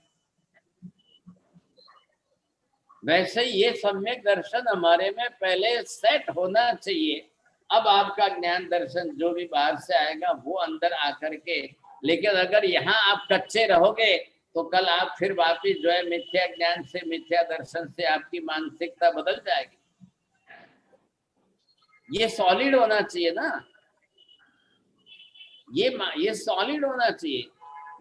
वैसे ये सम्यक दर्शन हमारे में पहले सेट होना चाहिए। अब आपका ज्ञान दर्शन जो भी बाहर से आएगा वो अंदर आकर के, लेकिन अगर यहाँ आप कच्चे रहोगे तो कल आप फिर वापिस जो है मिथ्या ज्ञान से, मिथ्या दर्शन से आपकी मानसिकता बदल जाएगी। ये सॉलिड होना चाहिए ना, ये सॉलिड होना चाहिए।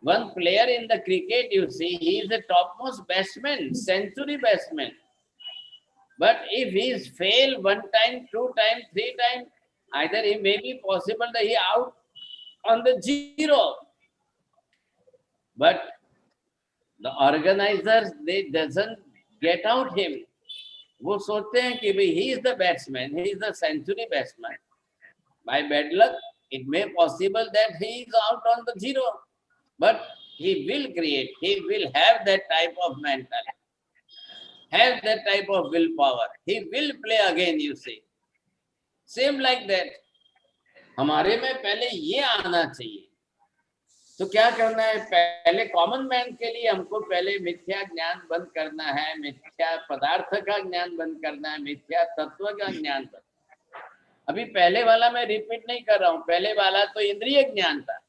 One player in the cricket, you see, he is the topmost batsman, century batsman. But if he is fail 1 time, 2 time, 3 time, either it may be possible that he out on the 0. But the organizers, they doesn't get out him. वो सोचते हैं कि भाई he is the batsman, he is the century batsman. By bad luck, it may possible that he is out on the 0. But he will create, he will have that type of mentality, have that type of willpower, he will play again, you see. Same like that. हमारे में पहले ये आना चाहिए। तो क्या करना है, पहले कॉमन मैन के लिए हमको पहले मिथ्या ज्ञान बंद करना है, मिथ्या पदार्थ का ज्ञान बंद करना है, मिथ्या तत्व का ज्ञान बंद। अभी पहले वाला मैं रिपीट नहीं कर रहा हूँ, पहले वाला तो इंद्रिय ज्ञान था।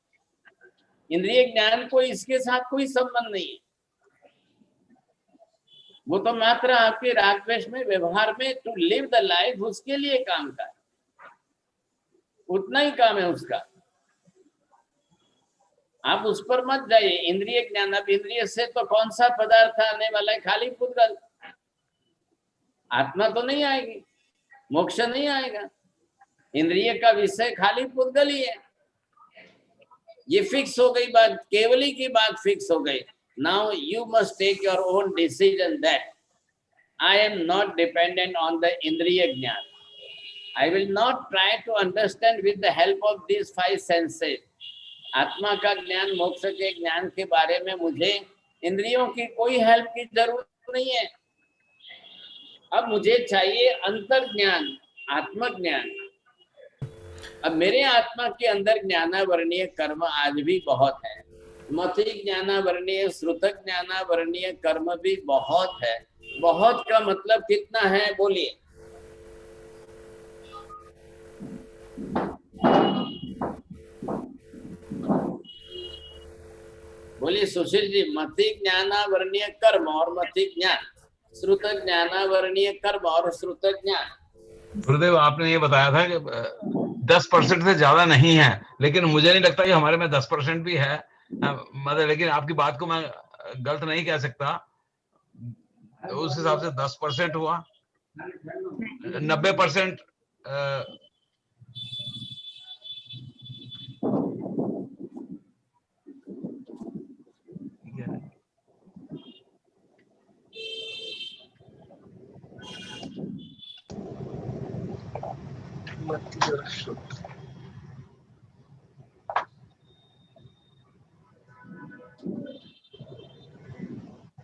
इंद्रिय ज्ञान को इसके साथ कोई संबंध नहीं है, वो तो मात्र आपके राग द्वेष में, व्यवहार में, टू लिव द लाइफ, उसके लिए काम का है, उतना ही काम है उसका। आप उस पर मत जाइए। इंद्रिय ज्ञान, अब इंद्रिय से तो कौन सा पदार्थ आने वाला है, खाली पुद्गल, आत्मा तो नहीं आएगी, मोक्ष नहीं आएगा। इंद्रिय का विषय खाली पुद्गल ही है। ये फिक्स हो गई बात, केवली की बात फिक्स हो गई। Now you must take your own decision that I am not dependent on the इंद्रिय ज्ञान। I will not try to understand with the help of these 5 senses. आत्मा का ज्ञान, मोक्ष के ज्ञान के बारे में मुझे इंद्रियों की कोई हेल्प की जरूरत नहीं है। अब मुझे चाहिए अंतर ज्ञान, आत्मज्ञान। अब मेरे आत्मा के अंदर ज्ञानावरणीय कर्म आज भी बहुत है, मति ज्ञानावरणीय, श्रुत ज्ञानावरणीय कर्म भी बहुत है। बहुत का मतलब कितना है, बोलिए। बोलिए सुशील जी। मति ज्ञानावरणीय कर्म और मति ज्ञान, श्रुत ज्ञानावरणीय कर्म और श्रुत ज्ञान। गुरुदेव, आपने ये बताया था कि 10% से ज्यादा नहीं है, लेकिन मुझे नहीं लगता कि हमारे में 10% भी है, मतलब। लेकिन आपकी बात को मैं गलत नहीं कह सकता, उस हिसाब से 10% हुआ। 90%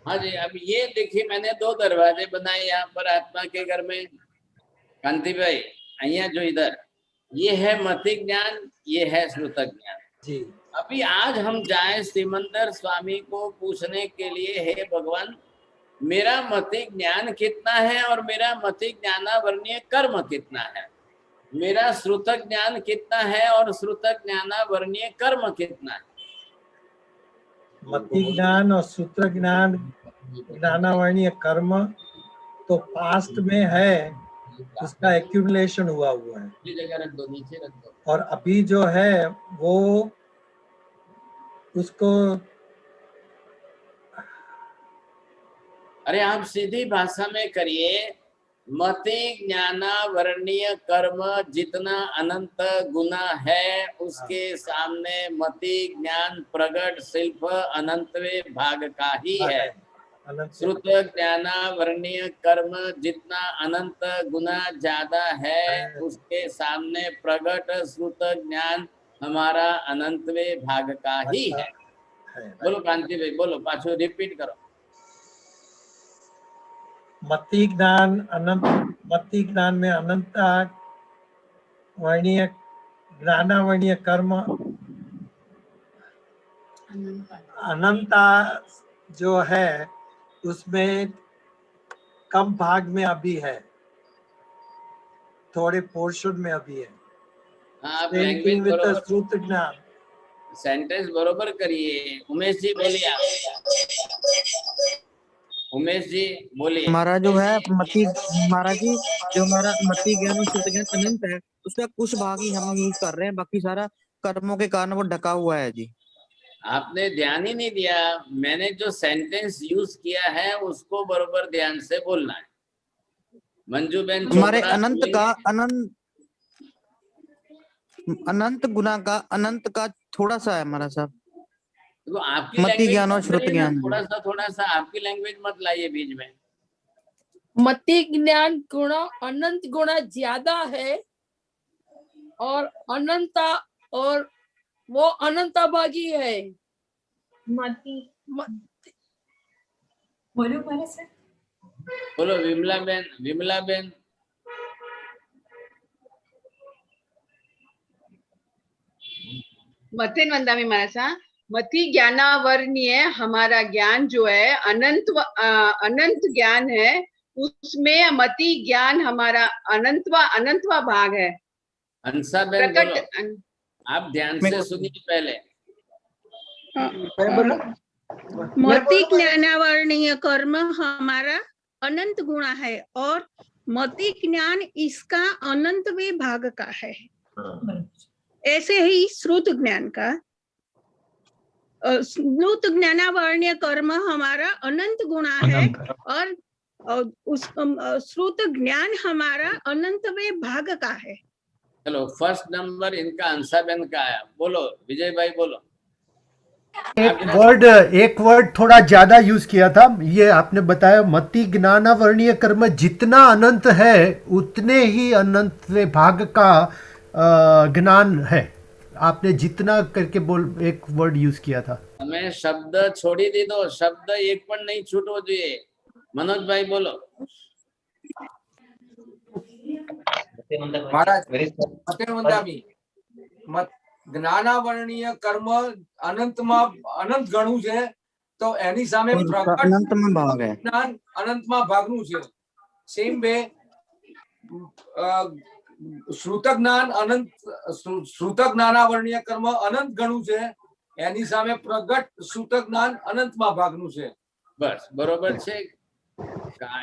हाँ जी। अब ये देखिए, मैंने 2 दरवाजे बनाए यहाँ पर आत्मा के घर में। कांति भाई, अहिया जो इधर, ये है मति ज्ञान, ये है श्रुत ज्ञान जी। अभी आज हम जाए सिमंदर स्वामी को पूछने के लिए, हे भगवान, मेरा मति ज्ञान कितना है और मेरा मति ज्ञानावरणीय कर्म कितना है, मेरा श्रुत ज्ञान कितना है और श्रुत ज्ञानावरणीय कर्म कितना है। मति ज्ञान और सूत्र ज्ञान, ज्ञानावरणीय कर्म तो पास्ट में है, उसका एक्यूमुलेशन हुआ है। जगह रख दो, नीचे रख दो। और अभी जो है वो उसको, अरे आप सीधी भाषा में करिए, मति ज्ञाना वर्णीय कर्म जितना अनंत गुना है उसके सामने मति ज्ञान प्रगट शिल्प अनंतवे भाग का ही है। श्रुत ज्ञाना वर्णीय कर्म जितना अनंत गुना ज्यादा है उसके सामने प्रगट श्रुत ज्ञान हमारा अनंतवे भाग का ही है। बोलो कांति भाई बोलो, पाछो रिपीट करो। मति ज्ञान में अनंता वर्णीय ज्ञानावर्णीय कर्म अनंता जो है उसमें कम भाग में अभी है, थोड़े पोर्शन में अभी है। आप लैंग्वेज विद बरोबर, श्रुत ज्ञान सेंटेंस बरोबर करिए। उमेश जी बोलिए, उमेश जी बोलिए। हमारा जो है मति, महाराज जी जो हमारा मति ज्ञान और श्रुत ज्ञान अनंत है उसका कुछ भाग ही हम यूज कर रहे हैं, बाकी सारा कर्मों के कारण वो ढका हुआ है जी। आपने ध्यान ही नहीं दिया, मैंने जो सेंटेंस यूज किया है उसको बरोबर ध्यान से बोलना है। मंजू बेन हमारे अनंत का अनंत गुना का अनंत का थोड़ा सा है हमारा साहब, तो आपकी मति ज्ञान और श्रुत ज्ञान थोड़ा सा आपकी लैंग्वेज मत लाइए बीच में। मति ज्ञान गुण अनंत गुना ज्यादा है और अनंता और वो अनंता भागी है। मति बोलो महाराज सर। बोलो विमला बेन, विमला बेन। मतेन वंदामी महाराज, मति ज्ञानावर्णीय हमारा ज्ञान जो है अनंत ज्ञान है, उसमें मति ज्ञान हमारा अनंतवा भाग है। हंसा बेन बोलो, आप ध्यान से सुनिए पहले। मति ज्ञानावर्णीय कर्म हमारा अनंत गुणा है और मति ज्ञान इसका अनंतवे भाग का है। ऐसे ही श्रुत ज्ञान का श्रुत ज्ञानावर्णीय कर्म हमारा अनंत गुणा है और उस श्रुत ज्ञान हमारा अनंतवे भाग का है। चलो फर्स्ट नंबर इनका हंसा बेन का आया। बोलो विजय भाई बोलो। एक वर्ड थोड़ा ज्यादा यूज किया था, ये आपने बताया मति ज्ञानावर्णीय कर्म जितना अनंत है उतने ही अनंत भाग का ज्ञान है। आपने जितना करके एक वर्ड यूज किया था। हमें शब्द छोड़ी दी दो, शब्द एक पण नहीं छूटो જોઈએ। मनोज भाई बोलो। જ્ઞાનાવરણીય કર્મ અનંતમાં અનંત ગણું છે તો એની સામે પ્રગટ અનંતમાં ભાગ है, જ્ઞાન અનંતમાં ભાગનું છે। સેમ વે શ્રુત જ્ઞાનાવરણીય કર્મ અનંત ગણું છે, એની સામે પ્રગટ શ્રુત જ્ઞાન અનંતમાં ભાગનું છે। बस बरोबर છે,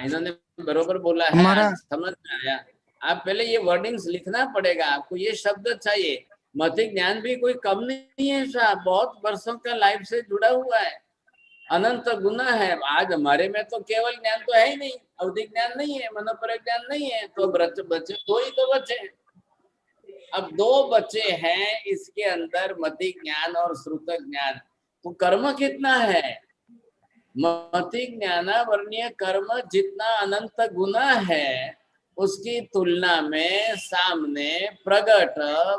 इन्होंने बरोबर बोला है, समझ में आया। आप पहले ये वर्डिंग्स लिखना पड़ेगा, आपको ये शब्द चाहिए। मति ज्ञान भी कोई कम नहीं है साहब, बहुत वर्षों का लाइफ से जुड़ा हुआ है, अनंत गुना है। आज हमारे में तो केवल ज्ञान तो है ही नहीं, अवधि ज्ञान नहीं है, मनोपर ज्ञान नहीं है, तो बच्चे दो ही तो बचे। अब दो बचे हैं, इसके अंदर मति ज्ञान और श्रुत ज्ञान। तो कर्म कितना है? मति ज्ञानावर्णीय कर्म जितना अनंत गुना है उसकी तुलना में सामने प्रगट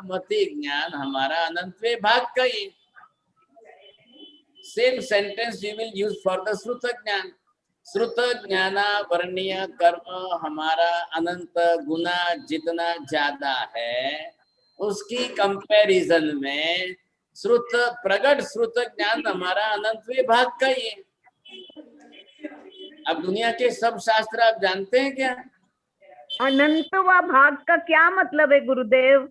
मति ज्ञान हमारा अनंतवे भाग का ही। Same sentence you will use for the श्रुत ज्ञान। श्रुत ज्ञानावर्णीय कर्म हमारा अनंत गुना जितना ज्यादा है उसकी कंपैरिजन में श्रुत प्रगट श्रुत ज्ञान हमारा अनंतवे भाग का ही। अब दुनिया के सब शास्त्र आप जानते हैं क्या? अनंतवा भाग का क्या मतलब है गुरुदेव?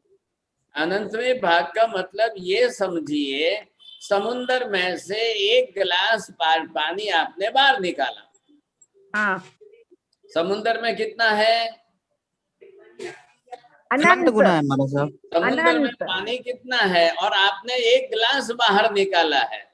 अनंतवे भाग का मतलब ये समझिए, समुन्द्र में से एक गिलास पानी आपने बाहर निकाला। हाँ। समुन्द्र में कितना है? अनंत गुना है हमारा साहब। समुन्द्र में पानी कितना है और आपने एक गिलास बाहर निकाला है।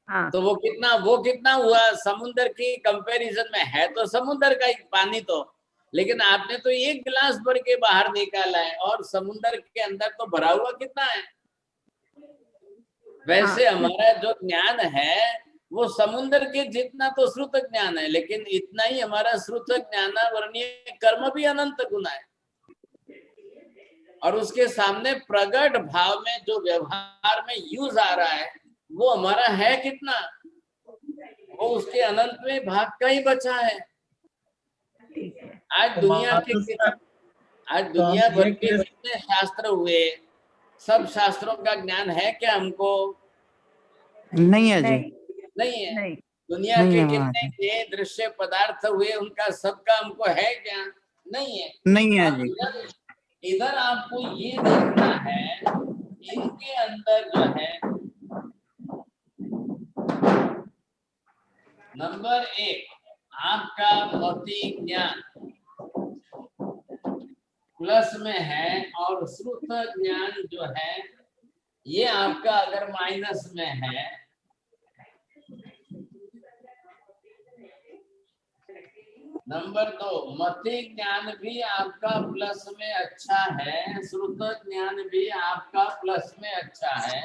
हाँ। तो वो कितना हुआ? समुन्द्र की कंपैरिजन में है तो समुन्द्र का ही पानी तो, लेकिन आपने तो एक गिलास भर के बाहर निकाला है और समुद्र के अंदर तो भरा हुआ कितना है। वैसे हमारा जो ज्ञान है वो समुद्र के जितना तो श्रुत ज्ञान है, लेकिन इतना ही हमारा श्रुत ज्ञानावर्णीय कर्म भी अनंत गुना है। और उसके सामने प्रगट भाव में जो व्यवहार में यूज आ रहा है वो हमारा है कितना, वो उसके अनंत में भाग का ही बचा है। आज दुनिया भर के जितने शास्त्र हुए, सब शास्त्रों का ज्ञान है क्या हमको? नहीं है जी, नहीं है। दुनिया के कितने ये दृश्य पदार्थ हुए उनका सबका हमको है क्या? नहीं है। नहीं है जी। इधर आपको ये देखना है, इनके अंदर जो है नंबर 1 आपका भौतिक ज्ञान प्लस में है और श्रुत ज्ञान जो है ये आपका अगर माइनस में है, नंबर 2 मति ज्ञान भी आपका प्लस में अच्छा है, श्रुत ज्ञान भी आपका प्लस में अच्छा है।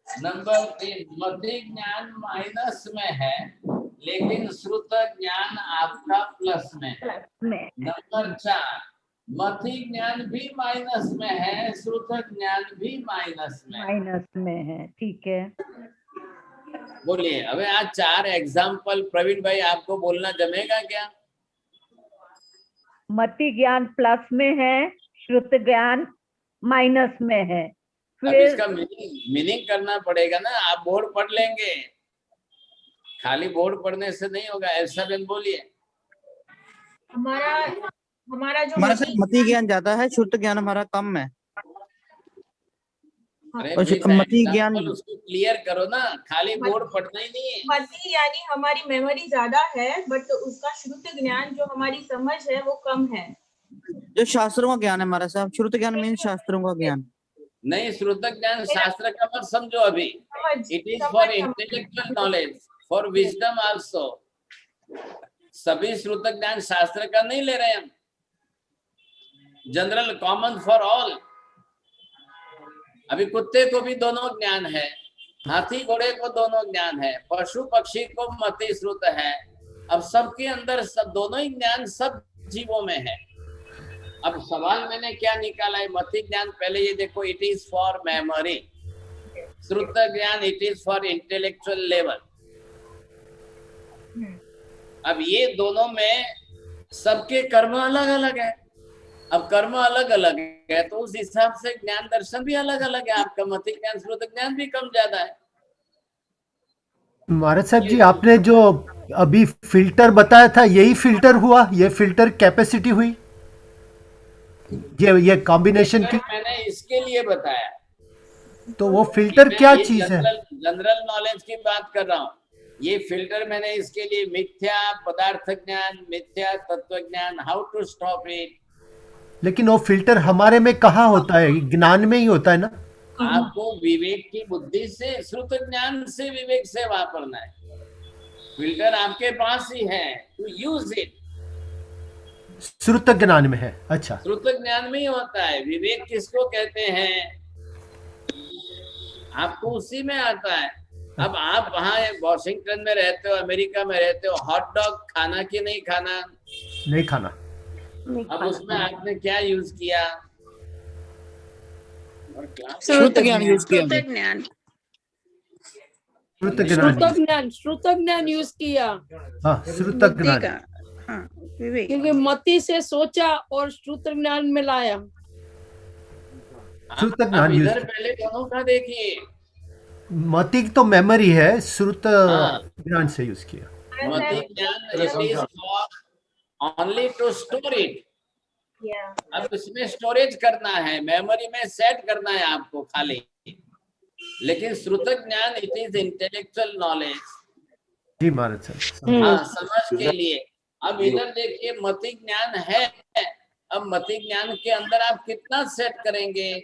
नंबर 3 मति ज्ञान माइनस में है लेकिन श्रुत ज्ञान आपका प्लस में है। नंबर 4 मति ज्ञान भी माइनस में है, श्रुत ज्ञान भी माइनस में है। ठीक है, बोलिए। अबे आज 4 एग्जाम्पल प्रवीण भाई आपको बोलना जमेगा क्या? मति ज्ञान प्लस में है, श्रुत ज्ञान माइनस में है। अब इसका मीनिंग करना पड़ेगा ना। आप बोर्ड पढ़ लेंगे, खाली बोर्ड पढ़ने से नहीं होगा। ऐसा बेन बोलिए। हमारा जो हमारा सिर्फ मति ज्ञान ज्यादा है, श्रुत ज्ञान हमारा कम है। मति ज्ञान उसको क्लियर करो ना, खाली बोर्ड पढ़ना ही नहीं है। मति यानी हमारी मेमोरी ज्यादा है, बट उसका श्रुत ज्ञान जो हमारी समझ है वो कम है। जो शास्त्रों का ज्ञान है हमारा साहब, श्रुत ज्ञान मीन शास्त्रों का ज्ञान नहीं। श्रुत ज्ञान शास्त्र का मत समझो अभी। It is for intellectual knowledge, for wisdom also. सभी श्रुत ज्ञान शास्त्र का नहीं ले रहे हम, जनरल कॉमन फॉर ऑल। अभी कुत्ते को भी दोनों ज्ञान है, हाथी घोड़े को दोनों ज्ञान है, पशु पक्षी को मति श्रुत है। अब सबके अंदर सब दोनों ही ज्ञान सब जीवों में है। अब सवाल मैंने क्या निकाला है? मति ज्ञान पहले ये देखो, इट इज फॉर मेमोरी। श्रुत ज्ञान it is for intellectual level. अब ये दोनों में सबके कर्म अलग अलग है। अब कर्म अलग अलग है तो उस हिसाब से ज्ञान दर्शन भी अलग अलग है। आपका मति ज्ञान श्रुत ज्ञान भी कम ज्यादा है। महाराज साहब जी, आपने जो अभी फिल्टर बताया था यही फिल्टर हुआ, ये फिल्टर कैपेसिटी हुई, ये कॉम्बिनेशन की। मैंने इसके लिए बताया। तो वो फिल्टर क्या चीज है? जनरल नॉलेज की बात कर रहा हूँ। ये फिल्टर मैंने इसके लिए मिथ्या पदार्थ ज्ञान, मिथ्या तत्व ज्ञान, हाउ टू स्टॉप इट। लेकिन वो फिल्टर हमारे में कहाँ होता है? ज्ञान में ही होता है ना। आपको विवेक की बुद्धि से, श्रुत ज्ञान से, विवेक से वापरना है। फिल्टर आपके पास ही है, टू यूज इट। श्रुत ज्ञान में है। अच्छा, श्रुत ज्ञान में ही होता है। विवेक किसको कहते हैं? आपको उसी में आता है। अब आप वहाँ वॉशिंगटन में रहते हो, अमेरिका में रहते हो, हॉट डॉग खाना कि नहीं खाना? नहीं खाना। अब उसमें आपने क्या यूज किया? श्रुत ज्ञान यूज किया। श्रुत ज्ञान यूज किया। हाँ, श्रुत ज्ञान। क्योंकि मति से सोचा और श्रुत ज्ञान में लाया। श्रुत ज्ञान यूज। इधर पहले दोनों का देखिए। मति तो मेमोरी है, श्रुत ज्ञान से यूज किया। मति ज्ञान ओनली टू स्टोर इट। अब इसमें स्टोरेज करना है, मेमोरी में सेट करना है आपको खाली। लेकिन श्रुत ज्ञान इट इज इंटेलेक्चुअल नॉलेज। जी महाराज साहब। हाँ, समझ के लिए। अब इधर देखिए मति ज्ञान है। अब मति ज्ञान के अंदर आप कितना सेट करेंगे,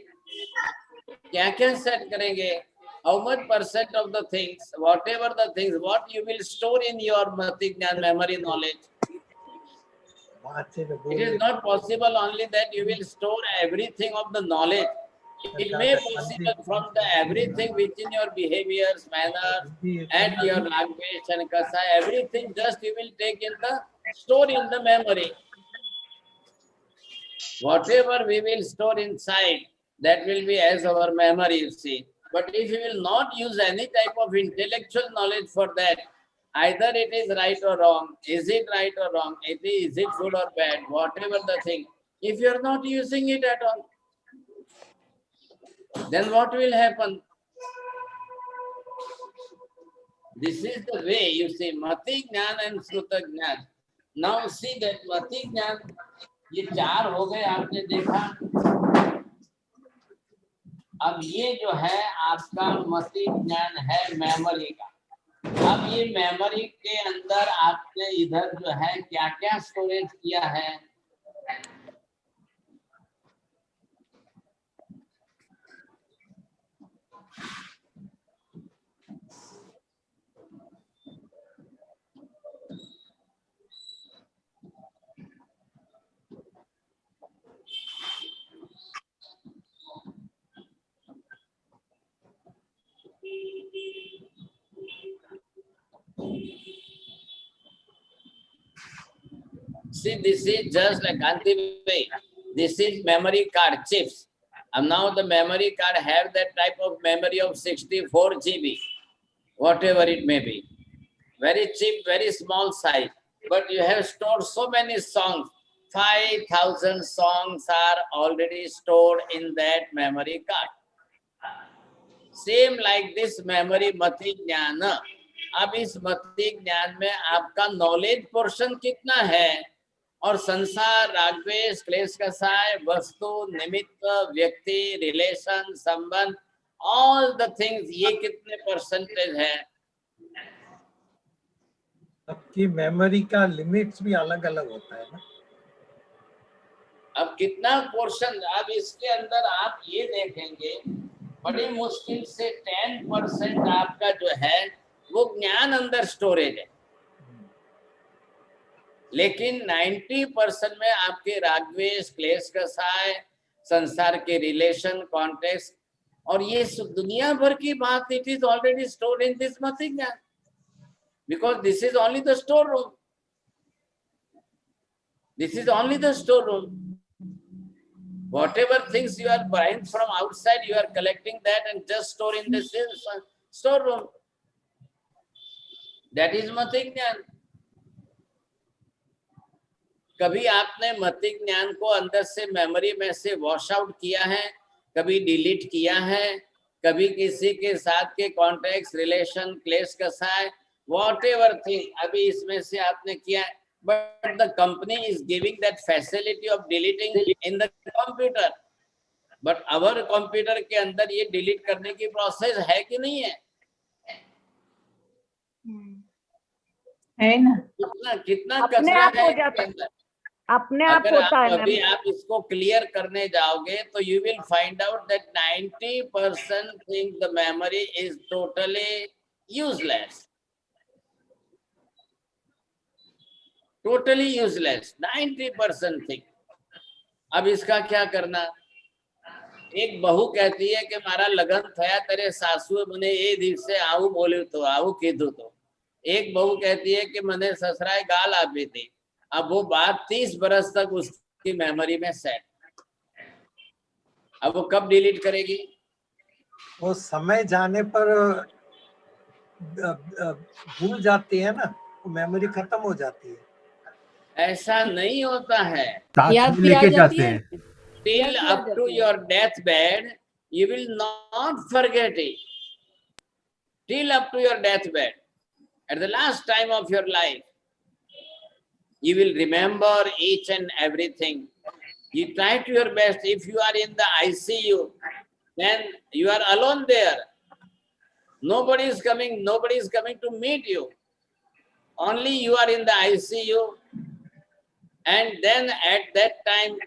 क्या क्या सेट करेंगे? How much % of the things, whatever the things, what you will store in your mati jnana memory knowledge? It is not possible only that you will store everything of the knowledge. It may be possible from the everything within your behaviors, manners, and your language and kasa, everything just you will take in the store in the memory. Whatever we will store inside, that will be as our memory, you see. But if you will not use any type of intellectual knowledge for that, either it is right or wrong, is it right or wrong, is it good or bad, whatever the thing, if you are not using it at all, then what will happen? This is the way, you see, Mati Jnana and Shruta Jnana. Now see that Mati Jnana, ये चार हो गए, आपने देखा। अब ये जो है आपका मति ज्ञान है मेमोरी का। अब ये मेमोरी के अंदर आपने इधर जो है क्या क्या स्टोरेज किया है, see, this is just like Kanti way. This is memory card chips. And now the memory card have that type of memory of 64 GB, whatever it may be. Very cheap, very small size. But you have stored so many songs. 5,000 songs are already stored in that memory card. Same like this memory Mati Jnana. अब इस मति ज्ञान में आपका नॉलेज पोर्शन कितना है, और संसार, रागद्वेष, क्लेश कसाय, वस्तु, निमित्त, व्यक्ति, रिलेशन, संबंध, ऑल द थिंग्स, ये कितने परसेंटेज है? सबकी मेमोरी का लिमिट्स भी अलग अलग होता है ना। अब कितना पोर्शन, अब इसके अंदर आप ये देखेंगे बड़ी मुश्किल से 10% आपका जो है वो ज्ञान अंदर स्टोरेज है, लेकिन 90% में आपके रागद्वेष, क्लेश कसाय, संसार के रिलेशन, कॉन्टेक्स्ट, और ये दुनिया भर की बात, it is already stored in this मति ज्ञान, because this is only the store room. This is only the storeroom. Whatever things you are buying from outside, you are collecting that and just store in the storeroom. That is मति ज्ञान. कभी आपने मति ज्ञान को अंदर से मेमोरी में से वॉश आउट किया है, कभी डिलीट किया है, कभी किसी के साथ के कॉन्टेक्ट, रिलेशन, क्लेश कसाय, whatever thing अभी इसमें से आपने किया है, but the company is giving that facility of deleting in the computer. But our computer के अंदर ये डिलीट करने की प्रोसेस है कि नहीं है? है ना? कितना कचरा है इसके अंदर. अपने आप होता है. अभी आप इसको क्लियर करने जाओगे तो you will find out that 90% think the memory is totally useless. Totally useless. 90% think. अब इसका क्या करना? एक बहू कहती है कि मारा लगन थया तेरे सासुए मने ए दिवसे आऊ बोल्યું तो आऊ कीधું तो. एक बहू कहती है कि मैंने ससुराए गाल आपी थी. अब वो बात 30 बरस तक उसकी मेमोरी में सेट. अब वो कब डिलीट करेगी? वो समय जाने पर भूल जाती है ना, वो मेमोरी खत्म हो जाती है. ऐसा नहीं होता है. साथ में लेके जाते हैं. Till up to your deathbed, you will not forget it. Till up to your deathbed, at the last time of your life, you will remember each and everything. You try to your best. If you are in the ICU, then you are alone there. Nobody is coming to meet you. Only you are in the ICU. And then at that time,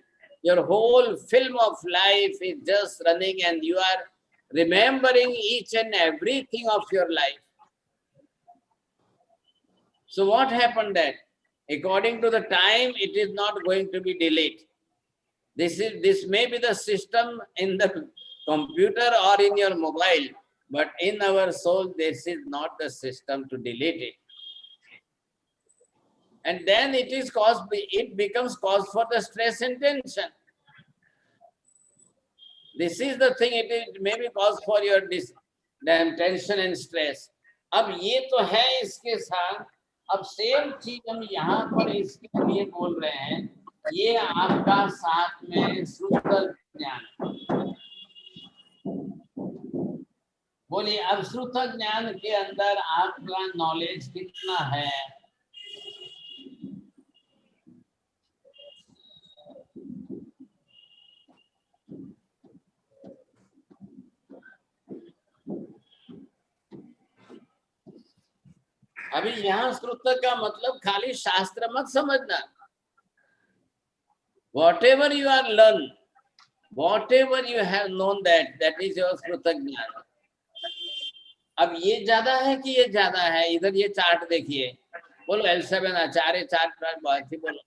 your whole film of life is just running and you are remembering each and everything of your life. So what happened that? According to the time, it is not going to be delayed. This may be the system in the computer or in your mobile, but in our soul, this is not the system to delete it. And then it becomes cause for the stress and tension. This is the thing, it may be cause for your tension and stress. अब ये तो है इसके साथ, अब सेम चीज हम यहाँ पर इसके लिए बोल रहे हैं, ये आपका साथ में श्रुत ज्ञान। बोलिए अब श्रुत ज्ञान के अंदर आपका नॉलेज कितना है? अभी यहाँ श्रुत का मतलब खाली शास्त्र मत समझना। Whatever you are learned, whatever you have known, that is your श्रुत ज्ञान। अब ये ज्यादा है कि ये ज्यादा है? इधर ये चार्ट देखिए, बोलो L7 आचार्य चार्ट बहुत ही बोलो।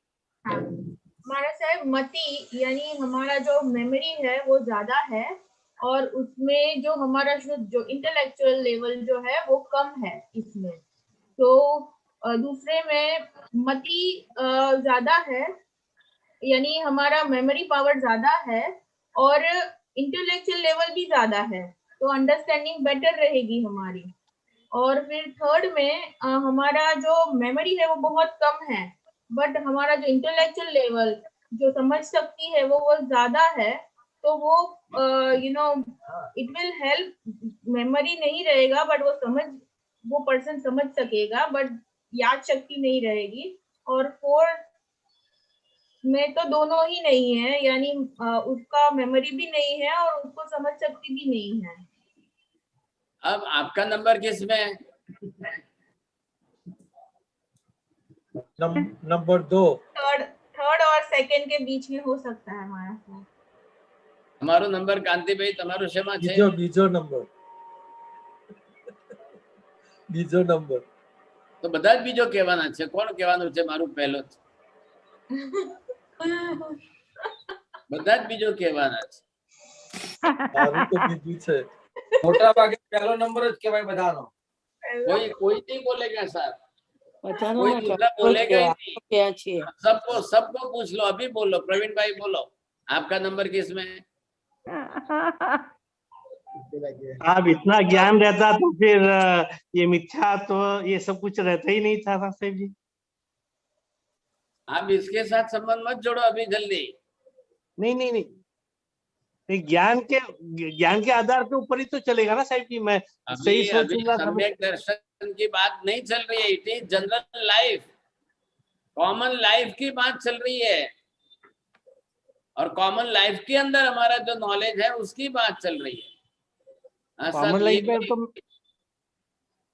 हमारा साहब मति यानी हमारा जो मेमोरी है वो ज्यादा है, और उसमें जो हमारा जो इंटेलेक्चुअल लेवल जो है वो कम है इसमें। तो दूसरे में मति ज्यादा है, यानी हमारा मेमोरी पावर ज्यादा है और इंटेलेक्चुअल लेवल भी ज्यादा है, तो अंडरस्टैंडिंग बेटर रहेगी हमारी। और फिर थर्ड में हमारा जो मेमोरी है वो बहुत कम है, बट हमारा जो इंटेलेक्चुअल लेवल जो समझ सकती है वो ज्यादा है, तो वो इट विल हेल्प। मेमोरी नहीं रहेगा बट वो पर्सन समझ सकेगा, बट याद शक्ति नहीं रहेगी। और फोर्थ में तो दोनों ही नहीं है, यानी उसका मेमोरी भी नहीं है और उसको समझ शक्ति भी नहीं है। अब आपका नंबर किस में है? नंबर 2। थर्ड और सेकंड के बीच में हो सकता है हमारा। हमारो नंबर कांति भाई તમારો શેમાં છે? બીજો નંબર તો બધા જ બીજો કહેવાના છે, કોણ કહેવાનું છે મારું પહેલો? બધા જ બીજો કહેવાના છે। મારું તો બીજું છે। મોટા ભાગે પહેલો નંબર જ કહેવાય બધાનો। कोई नहीं बोलेगा सर, બધાનો कोई ના दूसरा કહેવાય, बोलेगा ही नहीं। ક્યાં છે? सबको पूछ लो, अभी बोलो। प्रवीण भाई बोलो, आपका नंबर किस में है? अब इतना ज्ञान रहता तो फिर ये मिथ्या तो ये सब कुछ रहता ही नहीं था साहब जी। आप इसके साथ संबंध मत जोड़ो अभी जल्दी। नहीं, ज्ञान के आधार के ऊपर ही तो चलेगा ना साहब जी। मैं सही सोचूंगा। सम्यक दर्शन की बात नहीं चल रही है, it is general life, common life की बात चल रही है, और कॉमन लाइफ के अंदर हमारा जो नॉलेज है उसकी बात चल रही है। कॉमन लाइफ में तो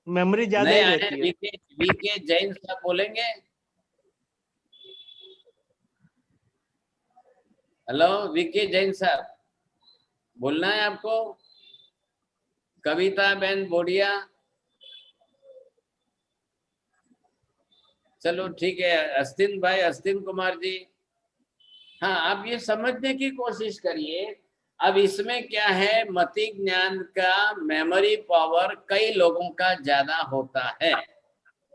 मेमोरी ज्यादा ही रहती है। वीके जैन साहब बोलेंगे। हेलो वीके जैन साहब, बोलना है आपको? कविता बहन बोडिया, चलो ठीक है। अस्तिन भाई, अस्तिन कुमार जी, हाँ आप ये समझने की कोशिश करिए। अब इसमें क्या है, मति ज्ञान का मेमोरी पावर कई लोगों का ज्यादा होता है।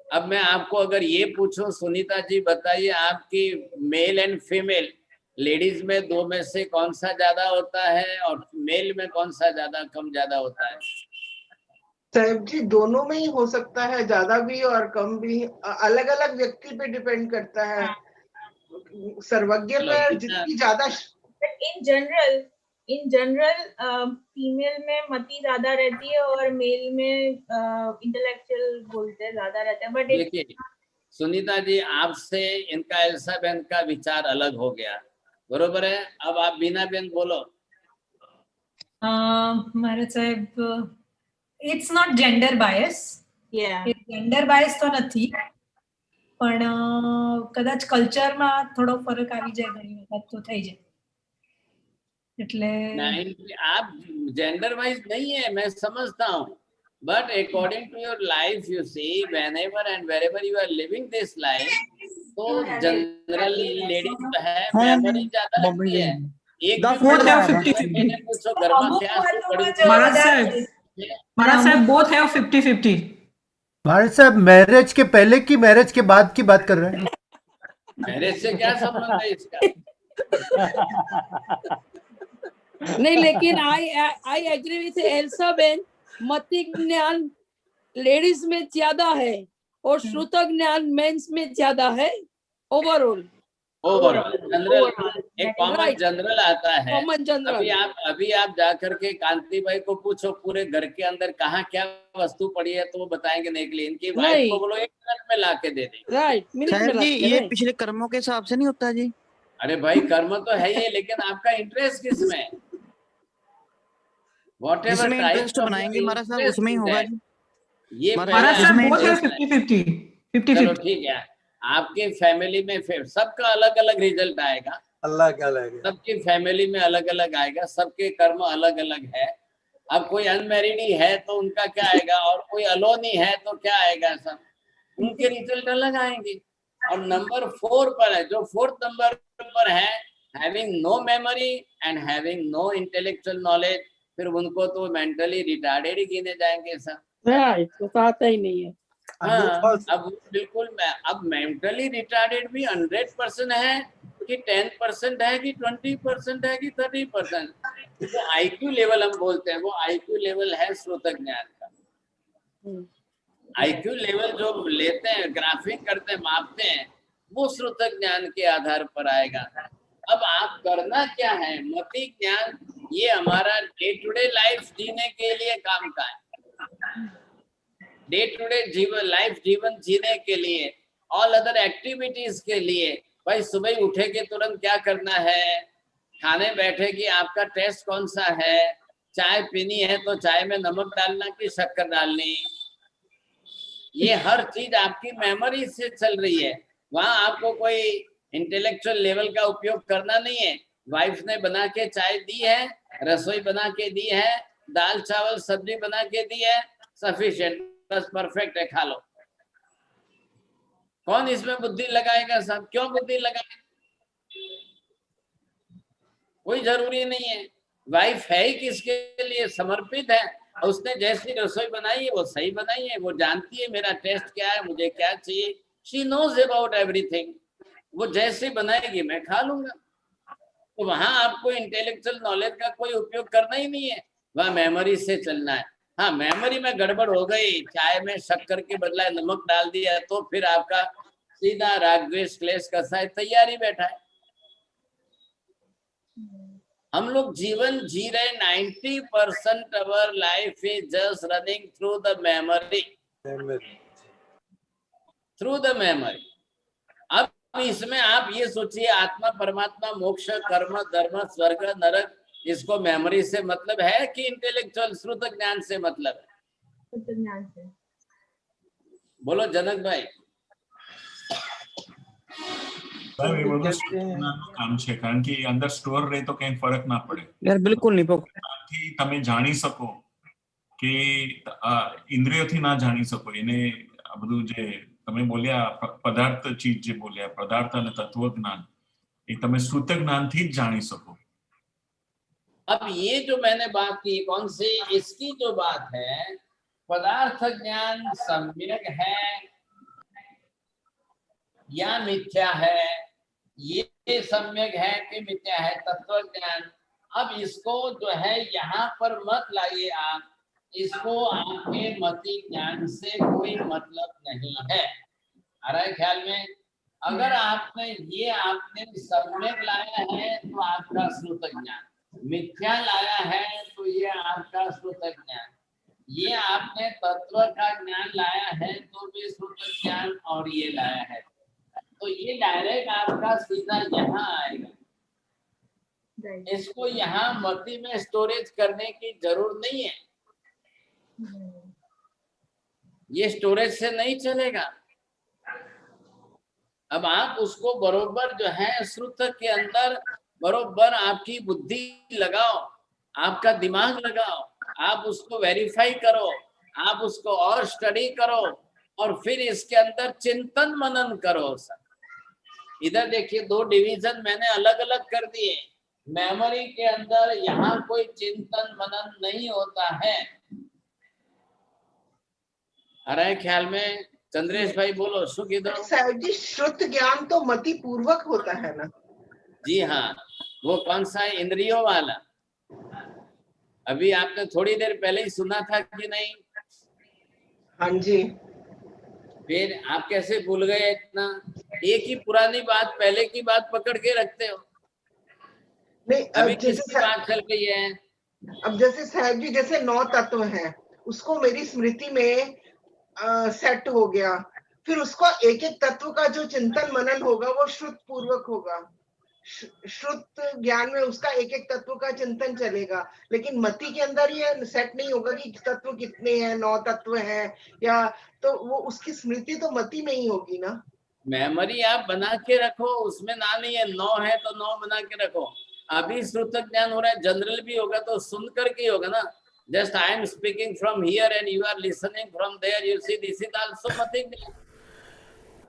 अब मैं आपको अगर ये पूछूं, सुनीता जी बताइए, आपकी मेल एंड फीमेल लेडीज में दो में से कौन सा ज्यादा होता है और मेल में कौन सा ज्यादा कम ज्यादा होता है? साहब जी दोनों में ही हो सकता है, ज्यादा भी और कम भी, अलग अलग व्यक्ति पे डिपेंड करता है। सर्वज्ञ पर जितनी ज्यादा, इन जनरल फीमेल में मति ज्यादा रहती है और मेल में इंटेलेक्चुअल बोलते हैं ज्यादा रहता है। बट देखिए सुनीता जी, आपसे इनका एल्सा बहन का विचार अलग हो गया, बरोबर है। अब आप बीना बहन बोलो। महाराज साहब, it's not gender bias, gender bias तो નથી, પણ કદાચ કલ્ચરમાં થોડો ફરક આવી જાય, ઘણી વખત તો થઈ જાય। એટલે नहीं, आप जेंडर वाइज नहीं है, मैं समझता हूँ, But according to your life, you see, whenever and wherever you are living this life, तो जनरली लेडीज जो है मेमोरी ज्यादा लगती है। एक भी both have मैंने 50-50. पूछो घर में क्या महाराज साहब both have 50-50. भारत साहब मैरिज के पहले की मैरिज के बाद की बात कर रहे हैं। मैरिज से क्या संबंध है इसका? नहीं, लेकिन आई एग्री विथ एल्सा बेन, मति ज्ञान लेडीज में ज्यादा है और श्रुत ज्ञान मेंस में ज्यादा है। ओवरऑल जनरल एक कॉमन जनरल आता है। Common general. अभी आप जाकर के कांति भाई को पूछो पूरे घर के अंदर कहाँ क्या वस्तु पड़ी है, तो वो बताएंगे नहीं के लिए। इनकी वाइफ को बोलो 1 मिनट में ला के दे दे। राइट, जी ये पिछले कर्मों के हिसाब से नहीं होता जी। अरे भाई कर्म तो है ही, लेकिन आपका इंटरेस्ट किसमें है? जिसमें इंटरेस्ट बनाएंगे महाराज साहब उसमें ही होगा जी। ये महाराज साहब both have 50-50. चलो ठीक है, आपके फैमिली में सबका अलग अलग रिजल्ट आएगा। अल्लाह क्या लगेगा, सबकी फैमिली में अलग अलग आएगा, सबके कर्म अलग अलग है। अब कोई अनमैरिड ही है तो उनका क्या आएगा, और कोई अलोन ही है तो क्या आएगा, सब उनके रिजल्ट अलग आएंगे। और नंबर 4 पर है, जो 4th नंबर पर है, having no memory and having no intellectual knowledge, फिर उनको तो मेंटली रिटार्डेड ही गिने जाएंगे सर। राइट, तो आता ही नहीं है। हाँ, अब बिल्कुल अब मेंटली रिटार्डेड भी 100% है कि 10% है कि 20% है कि 30%? तो आईक्यू लेवल हम बोलते हैं, वो आईक्यू लेवल है श्रोत ज्ञान का। आईक्यू लेवल जो लेते हैं, ग्राफिंग करते हैं, मापते हैं, वो श्रोत ज्ञान के आधार पर आएगा। अब आप करना क्या है, मति ज्ञान ये हमारा डे टू डे लाइफ जीने के लिए काम का है। डे टू डे जीवन जीने के लिए, ऑल अदर एक्टिविटीज के लिए। भाई सुबह उठे के तुरंत क्या करना है, खाने बैठे कि आपका टेस्ट कौन सा है, चाय पीनी है तो चाय में नमक डालना कि शक्कर डालनी, ये हर चीज आपकी मेमोरी से चल रही है। वहां आपको कोई इंटेलेक्चुअल लेवल का उपयोग करना नहीं है। वाइफ ने बना के चाय दी है, रसोई बना के दी है, दाल चावल सब्जी बना के दी है, सफिशिएंट, बस परफेक्ट है, खा लो। कौन इसमें बुद्धि लगाएगा साहब? क्यों बुद्धि लगाएगा? कोई जरूरी नहीं है। वाइफ है ही किसके लिए? समर्पित है। उसने जैसी रसोई बनाई है वो सही बनाई है, वो जानती है मेरा टेस्ट क्या है, मुझे क्या चाहिए। She knows about everything. वो जैसे बनाएगी मैं खा लूंगा। तो वहां आपको इंटेलेक्चुअल नॉलेज का कोई उपयोग करना ही नहीं है, वहां मेमोरी से चलना है। हाँ, मेमोरी में गड़बड़ हो गई, चाय में शक्कर के बदला नमक डाल दिया, तो फिर आपका सीधा राग द्वेष क्लेश का शायद तैयारी बैठा है। हम लोग जीवन जी रहे, 90% our life is just running through the memory, through the memory. अब इसमें आप ये सोचिए, आत्मा परमात्मा मोक्ष कर्म धर्म स्वर्ग नरक, इसको मेमोरी से मतलब है कि इंटेलेक्चुअल श्रुत ज्ञान से मतलब है? बोलो जनक भाई। સાહેબ એ બધું સ્ટોરનું કામ છે, કારણ કે અંદર સ્ટોર રહે તો કઈ ફરક ના પડે यार बिल्कुल नहीं पोक થી તમે જાણી શકો કે ઇન્દ્રિયોથી ના જાણી શકો એને। આ બધું જે તમે બોલ્યા પદાર્થ ચીજ જે બોલ્યા, પદાર્થ અને તત્વજ્ઞાન, એ તમે શ્રુત જ્ઞાનથી જ જાણી શકો। अब ये जो मैंने बात की, कौन सी? इसकी जो बात है, पदार्थ ज्ञान सम्यक है या मिथ्या है, ये सम्यक है कि मिथ्या है, तत्व ज्ञान। अब इसको जो है यहाँ पर मत लाइए आप, इसको आपके मति ज्ञान से कोई मतलब नहीं है। आ रहा है ख्याल में? अगर आपने सम्यक लाया है तो आपका श्रुत ज्ञान, मिथ्या लाया है तो ये आपका श्रुत ज्ञान, ये आपने तत्व का ज्ञान लाया है तो भी श्रुत ज्ञान, और ये लाया है तो ये डायरेक्ट आपका सीधा यहाँ आएगा। इसको यहाँ मति में स्टोरेज करने की जरूरत नहीं है, ये स्टोरेज से नहीं चलेगा। अब आप उसको बरोबर जो है श्रुत के अंदर बरोबर आपकी बुद्धि लगाओ, आपका दिमाग लगाओ, आप उसको वेरीफाई करो, आप उसको और स्टडी करो और फिर इसके अंदर चिंतन मनन करो। इधर देखिए 2 डिवीजन मैंने अलग अलग कर दिए। मेमोरी के अंदर यहाँ कोई चिंतन मनन नहीं होता है। अरे ख्याल में चंद्रेश भाई बोलो, सुख इधर। साहब जी, श्रुत ज्ञान तो मति पूर्वक होता है ना? जी हाँ, वो कौन सा है? इंद्रियों वाला। अभी आपने थोड़ी देर पहले ही सुना था कि नहीं? हाँ जी। फिर आप कैसे भूल गए इतना? एक ही पुरानी बात, पहले की बात पकड़ के रखते हो। नहीं, अभी किसकी बात चल रही है? अब जैसे साहब जी, जैसे 9 तत्व हैं, उसको मेरी स्मृति में सेट हो गया, फिर उसको एक एक तत्व का जो चिंतन मनन होगा वो श्रुत पूर्वक होगा। श्रुत ज्ञान में उसका एक एक तत्व का चिंतन चलेगा, लेकिन मति के अंदर ये सेट नहीं होगा कि तत्व कितने हैं, 9 तत्व हैं, या तो वो उसकी स्मृति तो मति में ही होगी ना। मेमोरी आप बना के रखो, उसमें ना नहीं है, 9 है तो 9 बना के रखो। अभी श्रुत ज्ञान हो रहा है, जनरल भी होगा तो सुन करके होगा ना। Just I am speaking from here and you are listening from there, you see this is also मति ज्ञान।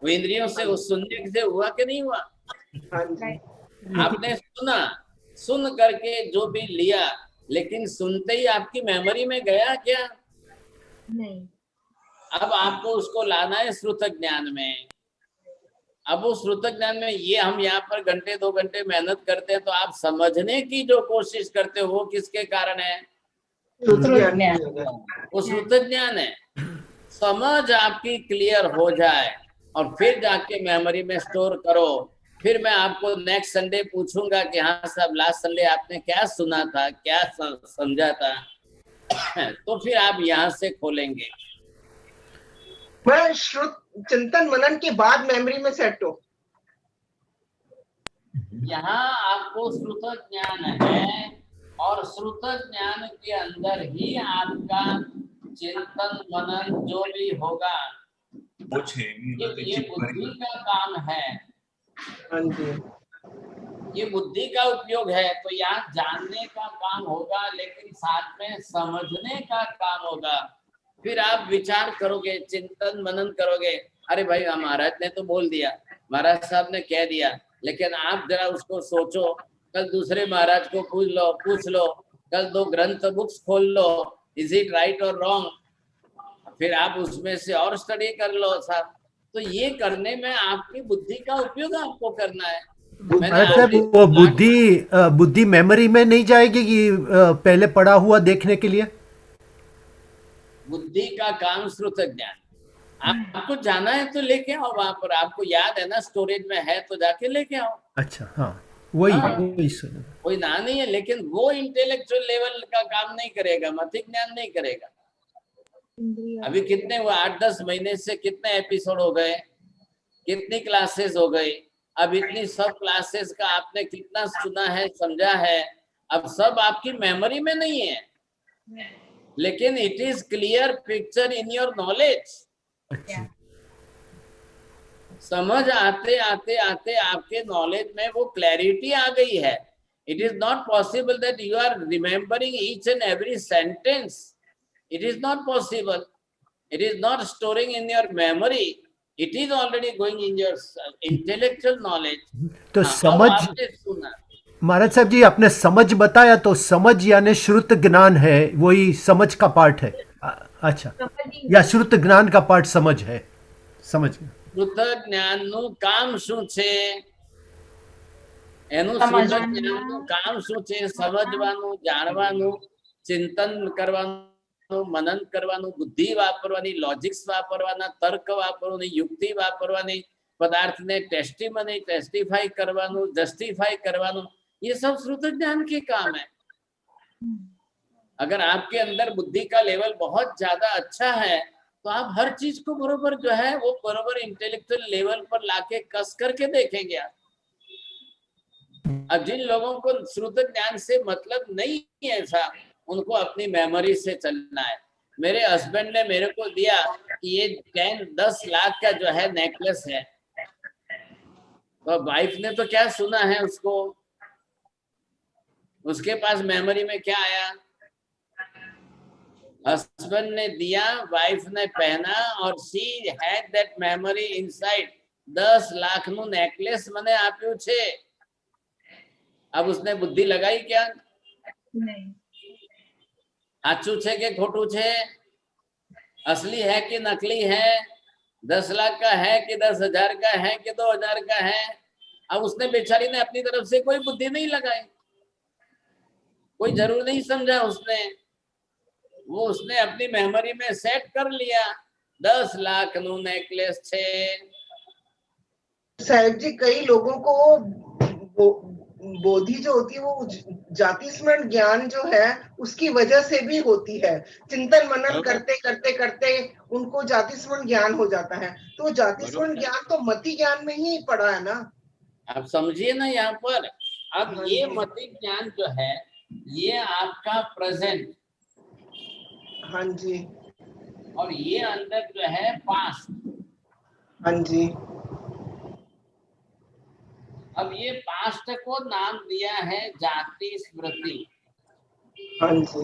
वो इंद्रियों से, वो सुनने से हुआ कि नहीं हुआ? आपने सुना, सुन करके जो भी लिया, लेकिन सुनते ही आपकी मेमोरी में गया क्या? नहीं। अब आपको उसको लाना है श्रुत ज्ञान में। अब वो श्रुत ज्ञान में ये हम यहाँ पर घंटे 2 घंटे मेहनत करते हैं, तो आप समझने की जो कोशिश करते हो वो किसके कारण है? वो श्रुत ज्ञान है। समझ आपकी क्लियर हो जाए और फिर जाके मेमोरी में स्टोर करो। फिर मैं आपको नेक्स्ट संडे पूछूंगा कि हाँ साहब, लास्ट संडे आपने क्या सुना था, क्या समझा था, तो फिर आप यहाँ से खोलेंगे। मैं श्रुत चिंतन मनन के बाद मेमोरी में सेट हो। यहाँ आपको श्रुत ज्ञान है और श्रुत ज्ञान के अंदर ही आपका चिंतन मनन जो भी होगा ये बुद्धि का काम है। ये बुद्धि का उपयोग है। तो यहाँ जानने का काम होगा, लेकिन साथ में समझने का काम होगा। फिर आप विचार करोगे, चिंतन मनन करोगे। अरे भाई, महाराज ने तो बोल दिया, महाराज साहब ने कह दिया, लेकिन आप जरा उसको सोचो। कल दूसरे महाराज को पूछ लो, कल 2 ग्रंथ बुक्स खोल लो, इज इट राइट और रॉन्ग, फिर आप उसमें से और स्टडी कर लो साहब। तो ये करने में आपकी बुद्धि का उपयोग आपको करना है। वो बुद्धि मेमोरी में नहीं जाएगी कि पहले पढ़ा हुआ देखने के लिए? बुद्धि का काम श्रुत ज्ञान। आपको जाना है तो लेके आओ, वहां पर आपको याद है ना, स्टोरेज में है तो जाके लेके आओ। अच्छा, हाँ, वही कोई ना नहीं है, लेकिन वो इंटेलेक्चुअल लेवल का काम नहीं करेगा, मति ज्ञान नहीं करेगा। अभी कितने हुआ, 8-10 महीने से कितने एपिसोड हो गए, कितनी क्लासेस हो गई। अब इतनी सब क्लासेस का आपने कितना सुना है, समझा है, अब सब आपकी मेमोरी में नहीं है, लेकिन it is clear picture in your knowledge. समझ आते आते आते आपके नॉलेज में वो क्लैरिटी आ गई है। It is not possible that you are remembering each and every sentence. It is not possible. It is not storing in your memory. It is already going in your intellectual knowledge. तो समझ, महाराज साहब जी आपने समझ बताया, तो समझ यानी श्रुत ज्ञान है, वही समझ का पार्ट है। अच्छा, या श्रुत ज्ञान का पार्ट समझ है? समझ गया। श्रुत ज्ञान નું કામ શું છે? એનું શ્રુત જ્ઞાનનું કામ શું છે? સમજવાનું, જાણવાનું, ચિંતન કરવાનું, मनन करवानु, बुद्धि वापरवानी, लॉजिक्स वापरवाना, तर्क वापरवानी, युक्ति वापरवानी, पदार्थ ने टेस्टिफाई करवानु, जस्टिफाई करवानु, ये सब श्रुत ज्ञान के काम है। अगर आपके अंदर बुद्धि का लेवल बहुत ज्यादा अच्छा है तो आप हर चीज को बरोबर जो है वो बरोबर इंटेलेक्चुअल लेवल पर लाके कस करके देखेंगे आप। अब जिन लोगों को श्रुत ज्ञान से मतलब नहीं है साहब, उनको अपनी मेमोरी से चलना है। मेरे हस्बैंड ने मेरे को दिया कि ये 10 लाख का जो है नेकलेस है, तो वाइफ ने तो क्या सुना है उसको, उसके पास मेमोरी में क्या आया? हस्बैंड ने दिया, वाइफ ने पहना और she had that memory inside. 10 lakh નું नेकलेस મને આપ્યું છે। अब उसने बुद्धि लगाई क्या? नहीं। સાચું છે કે ખોટું છે? असली है कि नकली है? 10 लाख का है कि 10,000 का है कि 2,000 का है? अब उसने बेचारी ने अपनी तरफ से कोई बुद्धि नहीं लगाई, कोई जरूर नहीं समझा उसने, वो उसने अपनी मेमोरी में सेट कर लिया 10 लाख નું नेकलेस છે। साहिब जी, कई लोगों को बोधि जो होती है वो जाति स्मरण ज्ञान जो है उसकी वजह से भी होती है। चिंतन मनन करते करते करते उनको जाति स्मरण ज्ञान हो जाता है, तो जाति स्मरण ज्ञान तो मति ज्ञान में ही पड़ा है ना। आप समझिए ना यहाँ पर, अब ये मति ज्ञान जो है ये आपका प्रेजेंट, हाँ जी, और ये अंदर जो है पास्ट, हाँ जी। अब ये पास्ट को नाम दिया है जाति स्मृति। हाँ जी।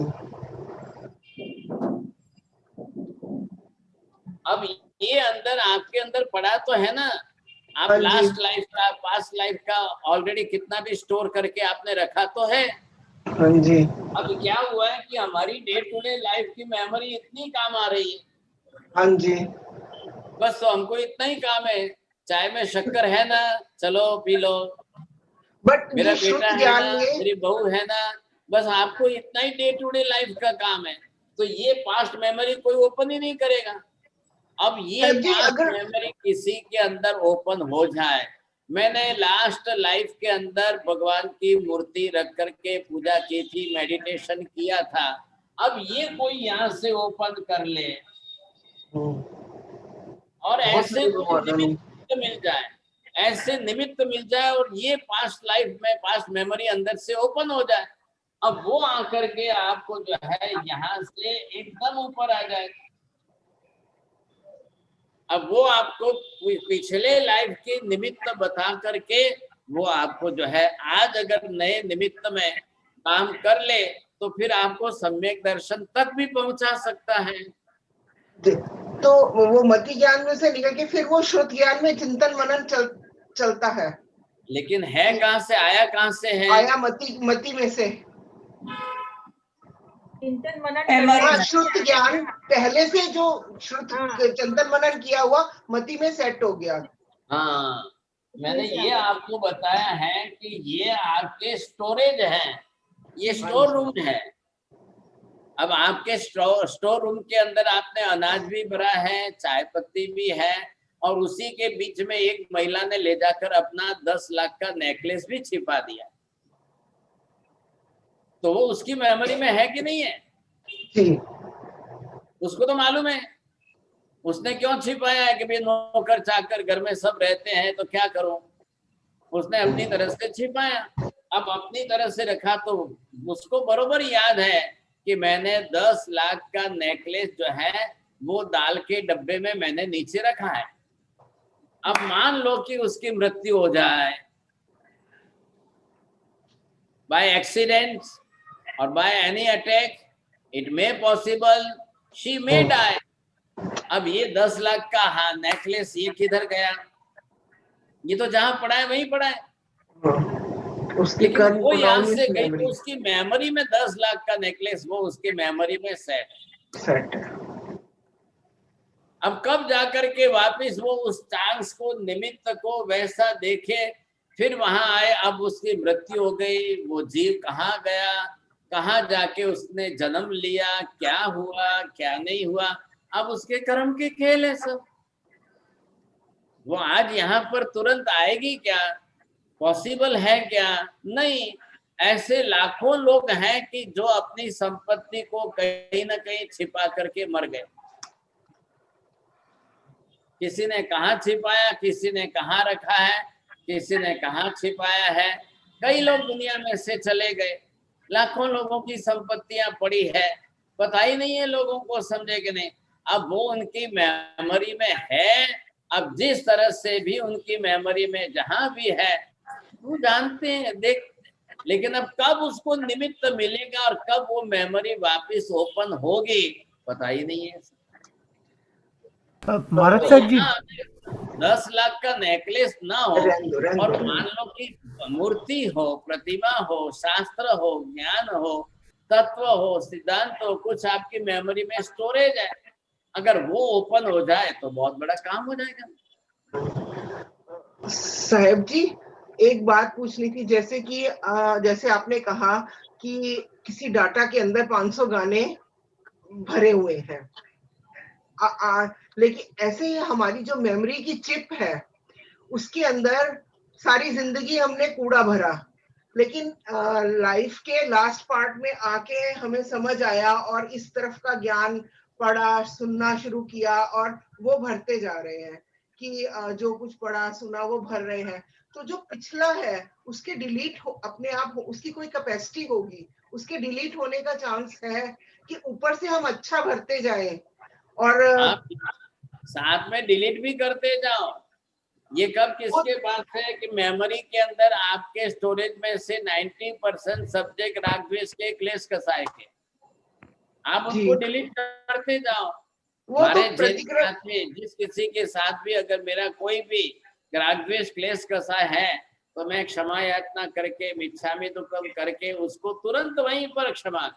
अब ये अंदर आपके अंदर पड़ा तो है ना, आप हाँ जी। लास्ट लाइफ का, पास्ट लाइफ का ऑलरेडी कितना भी स्टोर करके आपने रखा तो है। हाँ जी। अब क्या हुआ है कि हमारी डे टू डे लाइफ की मेमोरी इतनी काम आ रही है, हाँ जी, बस तो हमको इतना ही काम है, चाय में शक्कर है ना, चलो पी लो, बट मेरा ये शुद्ध बेटा है ज्ञान ना, में मेरी बहू है ना, बस आपको इतना ही डे टू डे लाइफ का काम है, तो ये पास्ट मेमोरी कोई ओपन ही नहीं करेगा। अब ये साहब जी, पास्ट अगर मेमोरी किसी के अंदर ओपन हो जाए, मैंने लास्ट लाइफ के अंदर भगवान की मूर्ति रख करके पूजा की थी, मेडिटेशन किया था, अब ये कोई यहाँ से ओपन कर ले और ऐसे कोई निमित्त मिल जाए, ऐसे निमित्त मिल जाए और ये पास्ट लाइफ में पास्ट मेमोरी अंदर से ओपन हो जाए, अब वो आकर के आपको जो है यहाँ से एकदम ऊपर आ जाए। अब वो आपको पिछले लाइफ के निमित्त बता करके वो आपको जो है आज अगर नए निमित्त में काम कर ले तो फिर आपको सम्यक दर्शन तक भी पहुंचा सकता है। तो वो मति ज्ञान में से निकल के फिर वो श्रुत ज्ञान में चिंतन मनन चलता है। लेकिन है कहाँ से, आया कहाँ से है? आया मति में से। चिंतन मनन श्रुत ज्ञान पहले से जो श्रुत चिंतन मनन किया हुआ मति में सेट हो गया। हाँ, मैंने ये आपको बताया है कि ये आपके स्टोरेज है, ये स्टोर रूम है। अब आपके स्टोर रूम के अंदर आपने अनाज भी भरा है, चाय पत्ती भी है, और उसी के बीच में एक महिला ने ले जाकर अपना 10 लाख का नेकलेस भी छिपा दिया, तो वो उसकी मेमोरी में है कि नहीं है? उसको तो मालूम है, उसने क्यों छिपाया है कि भाई नौकर चाकर घर में सब रहते हैं तो क्या करूं, उसने अपनी तरह से छिपाया। अब अपनी तरह से रखा तो उसको बरोबर याद है कि मैंने 10 लाख का नेकलेस जो है वो दाल के डब्बे में मैंने नीचे रखा है। अब मान लो कि उसकी मृत्यु हो जाए बाय एक्सीडेंट और by any attack, it may possible she may die. अब ये 10 लाख का नेकलेस ये किधर गया? ये तो जहां पड़ा है वहीं पड़ा है, उसके वो यहाँ से गई तो उसकी मेमोरी में 10 लाख का नेकलेस वो उसकी मेमोरी में सेट। अब कब जाकर के वापस वो उस चांस को, निमित्त को वैसा देखे, फिर वहां आए, अब उसकी मृत्यु हो गई, वो जीव कहाँ गया, कहाँ जाके उसने जन्म लिया, क्या हुआ क्या नहीं हुआ, अब उसके कर्म के खेल है सब। वो आज यहाँ पर तुरंत आएगी क्या? पॉसिबल है क्या? नहीं। ऐसे लाखों लोग हैं कि जो अपनी संपत्ति को कहीं ना कहीं छिपा करके मर गए। किसी ने कहाँ छिपाया, किसी ने कहाँ रखा है, किसी ने कहाँ छिपाया है। कई लोग दुनिया में से चले गए, लाखों लोगों की संपत्तियां पड़ी है, पता ही नहीं है लोगों को, समझे कि नहीं। अब वो उनकी मेमोरी में है, अब जिस तरह से भी उनकी मेमोरी में जहां भी है वो जानते हैं, लेकिन अब कब उसको निमित्त मिलेगा और कब वो मेमोरी वापस ओपन होगी पता ही नहीं है। महाराज साहब जी, 10 लाख का नेकलेस ना हो और मान लो कि मूर्ति हो, प्रतिमा हो, शास्त्र हो, ज्ञान हो, तत्व हो, सिद्धांत हो, कुछ आपकी मेमोरी में स्टोरेज है, अगर वो ओपन हो जाए तो बहुत बड़ा काम हो जाएगा। साहब जी एक बात पूछनी थी, जैसे कि जैसे आपने कहा कि किसी डाटा के अंदर 500 गाने भरे हुए हैं, लेकिन ऐसे ही हमारी जो मेमोरी की चिप है उसके अंदर सारी जिंदगी हमने कूड़ा भरा, लेकिन लाइफ के लास्ट पार्ट में आके हमें समझ आया और इस तरफ का ज्ञान पढ़ा, सुनना शुरू किया और वो भरते जा रहे हैं कि जो कुछ पढ़ा सुना वो भर रहे हैं। तो जो पिछला है उसके डिलीट हो अपने आप, उसकी कोई कैपेसिटी होगी, उसके डिलीट होने का चांस है कि ऊपर से हम अच्छा भरते जाएं और आप साथ में डिलीट भी करते जाओ। ये कब किसके पास है कि मेमोरी के अंदर आपके स्टोरेज में से 90% सब्जेक्ट राग द्वेष के, क्लेश कसाय के, आप उनको डिलीट करते जाओ। हमारे जिस किसी के साथ भी अगर मेरा कोई भी राग द्वेष क्लेश कसाय है तो मैं क्षमा याचना करके, मिच्छामि दुक्कड़म करके उसको तुरंत वहीं पर क्षमा,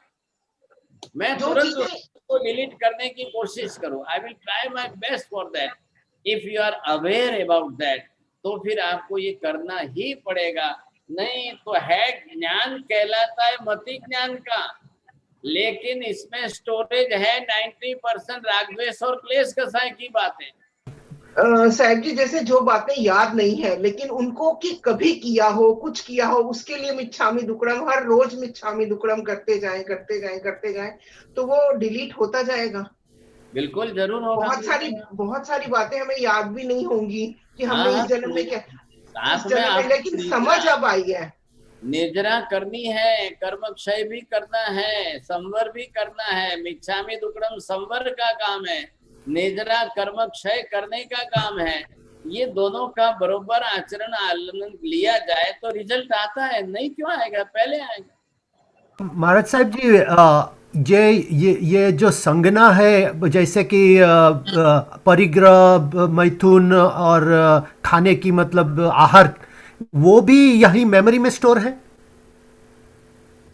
मैं तुरंत उसको डिलीट करने की कोशिश करूं। I will try my best for that. If you are aware about that तो फिर आपको ये करना ही पड़ेगा, नहीं तो है ज्ञान कहलाता है मति ज्ञान का, लेकिन इसमें स्टोरेज है 90% राग द्वेष और क्लेश कसाय की बातें। साहब जी जैसे जो बातें याद नहीं है लेकिन उनको कि कभी किया हो, कुछ किया हो, उसके लिए मिच्छामि दुक्कड़म, हर रोज मिच्छामि दुक्कड़म करते जाएं तो वो डिलीट होता जाएगा। बिल्कुल जरूर होगा। बहुत सारी बातें हमें याद भी नहीं होंगी कि हमने इस जन्म में क्या, इस जन्म में, लेकिन समझ अब आई है। निर्जरा करनी है, कर्म क्षय भी करना है, संवर भी करना है। मिच्छामि दुक्कड़म संवर का काम है, निर्जरा कर्म क्षय करने का काम है। ये दोनों का बरोबर आचरण आनंद लिया जाए तो रिजल्ट आता है, नहीं क्यों आएगा, पहले आएगा। महाराज साहब जी, ये जो संज्ञा है, जैसे कि परिग्रह, मैथुन और खाने की मतलब आहार, वो भी यही मेमोरी में स्टोर है?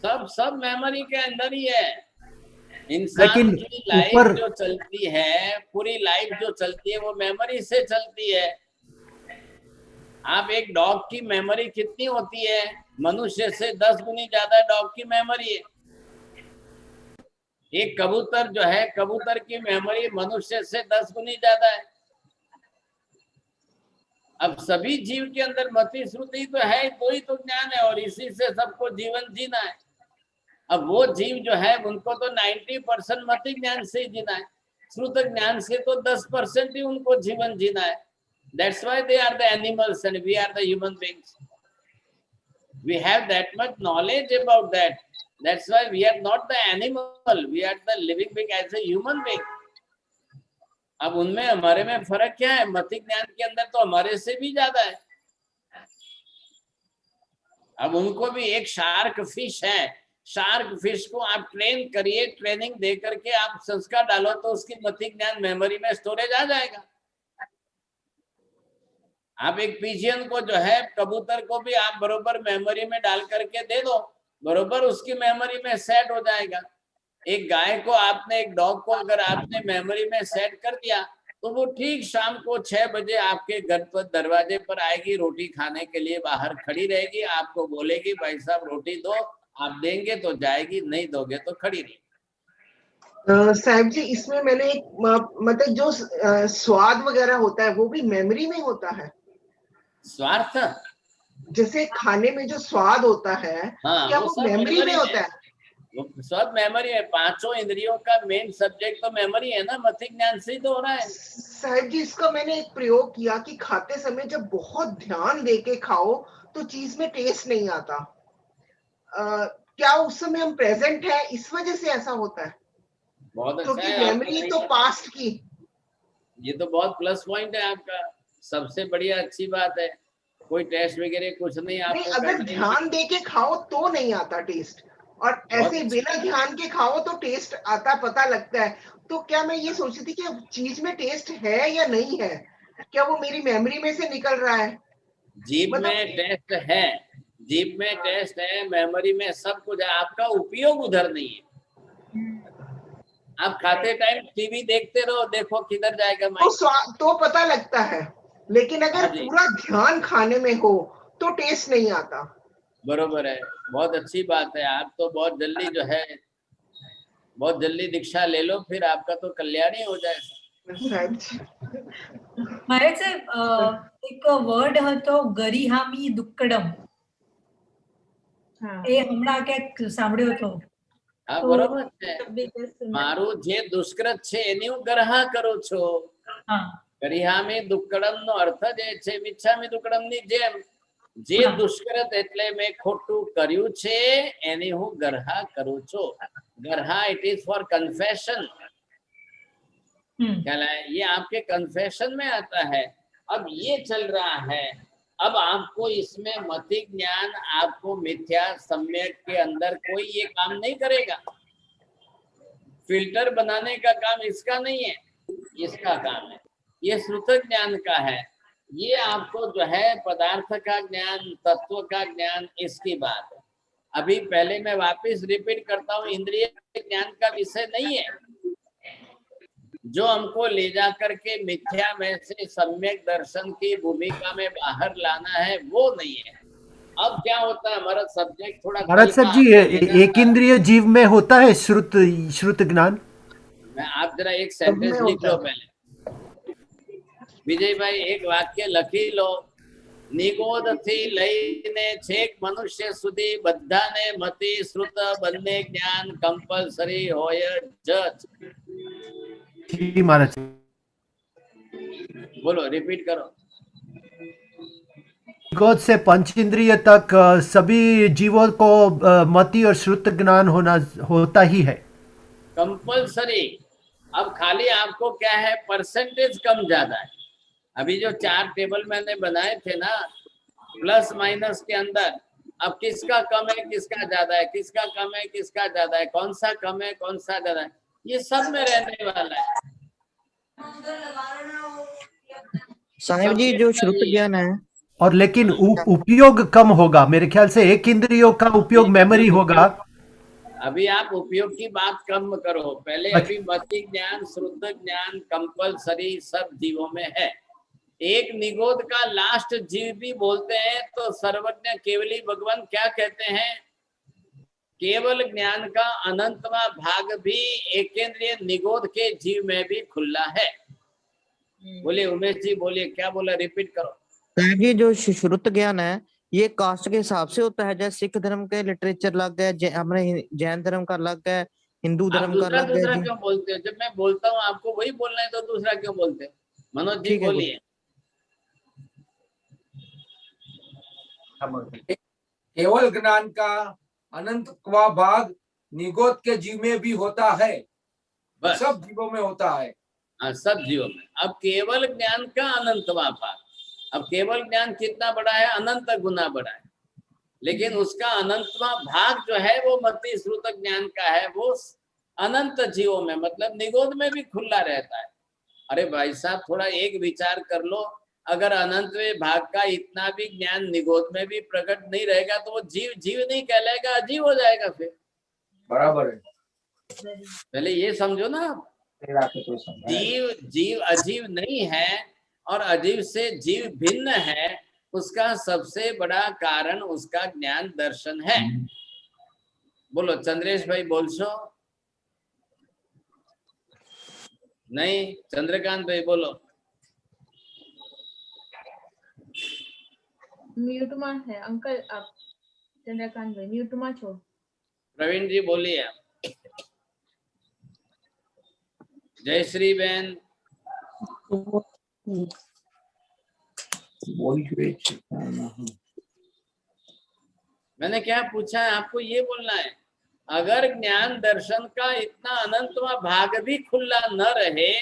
सब मेमोरी के अंदर ही है। इंसान की लाइफ जो चलती है, पूरी लाइफ जो चलती है वो मेमोरी से चलती है। आप एक डॉग की मेमोरी कितनी होती है? मनुष्य से 10 गुनी ज्यादा डॉग की मेमोरी है। एक कबूतर जो है, कबूतर की मेमोरी मनुष्य से 10 गुनी ज्यादा है। अब सभी जीव के अंदर मति श्रुति तो है, तो ही तो ज्ञान है और इसी से सबको जीवन जीना है। अब वो जीव जो है उनको तो 90% मति ज्ञान से ही जीना है, श्रुत ज्ञान से तो 10% ही उनको जीवन जीना है। That's why they are the animals and we are the human beings. We have that much knowledge about that. That's why we are not the animal, we are the living being as a human being. अब उनमें हमारे में फर्क क्या है? मति ज्ञान के अंदर तो हमारे से भी ज्यादा है। अब उनको भी एक शार्क फिश है, शार्क फिश को आप ट्रेन करिए, ट्रेनिंग दे करके आप संस्कार डालो तो उसकी मति ज्ञान मेमोरी में स्टोरेज आ जाएगा। आप एक पिजियन को जो है, कबूतर को भी आप बरोबर मेमोरी में डाल करके दे दो, बरोबर उसकी मेमोरी में सेट हो जाएगा। एक गाय को आपने, एक डॉग को अगर आपने मेमोरी में सेट कर दिया तो वो ठीक शाम को 6 बजे आपके घर पर दरवाजे पर आएगी, रोटी खाने के लिए बाहर खड़ी रहेगी, आपको बोलेगी भाई साहब रोटी दो, आप देंगे तो जाएगी, नहीं दोगे तो खड़ी रहेगी। साहब जी इसमें मैंने एक मतलब जो स्वाद वगैरह होता है वो भी मेमोरी में होता है? स्वार्थ जैसे खाने में जो स्वाद होता है, क्या वो मेमोरी में होता है? वो सब मेमोरी है। 5 इंद्रियों का मेन सब्जेक्ट तो मेमोरी है ना, मति ज्ञान से ही तो हो रहा है। साहब जी इसका मैंने एक प्रयोग किया कि खाते समय जब बहुत ध्यान देके खाओ तो चीज में टेस्ट नहीं आता। क्या उस समय हम प्रेजेंट है, इस वजह से ऐसा होता है? बहुत अच्छा क्योंकि मेमोरी तो पास्ट की। ये तो बहुत प्लस पॉइंट है आपका, सबसे बढ़िया अच्छी बात है। कोई टेस्ट वगैरह कुछ नहीं नहीं, आपको अगर करना ही ध्यान दे के खाओ तो नहीं आता टेस्ट, और ऐसे बिना ध्यान के खाओ तो टेस्ट आता, पता लगता है। तो क्या मैं ये सोचती थी कि चीज में टेस्ट है या नहीं है, क्या वो मेरी मेमोरी में से निकल रहा है? जीभ में टेस्ट है, जीभ में टेस्ट है, मेमोरी में सब कुछ है, आपका उपयोग उधर नहीं है। आप खाते टाइम टीवी देखते रहो, देखो किधर जाएगा माइंड। तो पता लगता है, लेकिन अगर पूरा ध्यान खाने में हो तो टेस्ट नहीं आता। बरोबर है, बहुत अच्छी बात है। आप तो बहुत जल्दी जो है, बहुत जल्दी दीक्षा ले लो, फिर आपका तो कल्याण ही हो जाएगा। महाराज साहेब, एक વર્ડ હતો ગરિહામી દુક્કડમ, એ હમણાં ક્યાંક સાંભળ્યો હતો. હા બરોબર છે, મારું જે દુષ્કૃત છે એની હું ગરહા કરું છું. ગરિહામી દુક્કડમ નો અર્થ જ એ છે, મિચ્છામી દુક્કડમ ની જેમ જે દુષ્કૃત એટલે મેં ખોટું કર્યું છે એની હું ગરહા કરું છું. Garha it is for confession, ये आपके कन्फेशन में आता है। अब ये चल रहा है, अब आपको इसमें मति ज्ञान, आपको मिथ्या सम्यक के अंदर कोई ये काम नहीं करेगा। फिल्टर बनाने का काम इसका नहीं है, इसका काम है, ये श्रुत ज्ञान का है। ये आपको जो है पदार्थ का ज्ञान, तत्व का ज्ञान, इसकी बात है। अभी पहले मैं वापस रिपीट करता हूँ, इंद्रिय ज्ञान का विषय नहीं है। जो हमको ले जा करके मिथ्या में से सम्यक दर्शन की भूमिका में बाहर लाना है वो नहीं है। अब क्या होता है, हमारा सब्जेक्ट थोड़ा महाराज साहब जी, एक इंद्रिय जीव में होता है श्रुत ज्ञान। मैं आप जरा एक सेंटेंस लिख लो पहले, विजय भाई एक वाक्य लखी लो। निगोद थी लईने छेक मनुष्य सुधी बधाने मति श्रुत बन्ने ज्ञान कंपल्सरी होय जज। जी महाराज, बोलो, रिपीट करो। निगोद से पंच इंद्रिय तक सभी जीवों को मति और श्रुत ज्ञान होता ही है, कंपल्सरी। अब खाली आपको क्या है, परसेंटेज कम ज्यादा है। अभी जो 4 टेबल मैंने बनाए थे ना, प्लस माइनस के अंदर, अब किसका कम है किसका ज्यादा है, किसका कम है किसका ज्यादा है, कौन सा कम है कौन सा ज्यादा है, ये सब में रहने वाला है। साहिब जी, जो श्रुत ज्ञान है, और लेकिन उपयोग कम होगा मेरे ख्याल से, एक इंद्रियों का उपयोग मेमोरी होगा। अभी आप उपयोग की बात कम करो, पहले अभी मति ज्ञान, श्रुत ज्ञान कंपल्सरी सब जीवों में है। एक निगोद का लास्ट जीव भी बोलते हैं तो सर्वज्ञ केवली भगवान क्या कहते हैं, केवल ज्ञान का अनंतवा भाग भी एकेंद्रिय निगोद के जीव में भी खुला है। बोलिए उमेश जी, बोलिए क्या बोला, रिपीट करो। ये जो श्रुत ज्ञान है ये कास्ट के हिसाब से होता है, जैसे सिख धर्म के लिटरेचर अलग है, हमारे जैन धर्म का अलग है, हिंदू धर्म का अलग है। दूसरा क्यों बोलते हो? जब मैं बोलता हूँ आपको वही बोलना है तो दूसरा क्यों बोलते? मनोज जी बोलिए। केवल ज्ञान का अनंतवा भाग निगोद के जीव में भी होता है, सब जीवों में होता है। हाँ, सब जीवों में। अब केवल ज्ञान का अनंतवा भाग, अब केवल ज्ञान कितना बड़ा है, अनंत गुना बड़ा है, लेकिन उसका अनंतवा भाग जो है वो मति श्रुत ज्ञान का है, वो अनंत जीवों में, मतलब निगोद में भी खुला रहता है। अरे भाई साहब, थोड़ा एक विचार कर लो, अगर अनंतवे भाग का इतना भी ज्ञान निगोद में भी प्रकट नहीं रहेगा तो वो जीव जीव नहीं कहलाएगा, अजीव हो जाएगा फिर। बराबर है, पहले ये समझो ना, जीव जीव अजीव नहीं है और अजीव से जीव भिन्न है, उसका सबसे बड़ा कारण उसका ज्ञान दर्शन है। बोलो चंद्रेश भाई, बोल सो नहीं? चंद्रकांत भाई बोलो। म्यूट में है अंकल, आप चंद्रकांत भाई म्यूट में छो। प्रवीण जी बोलिए। जयश्री बहन। मैंने क्या पूछा है आपको, ये बोलना है। अगर ज्ञान दर्शन का इतना अनंतवा भाग भी खुला न रहे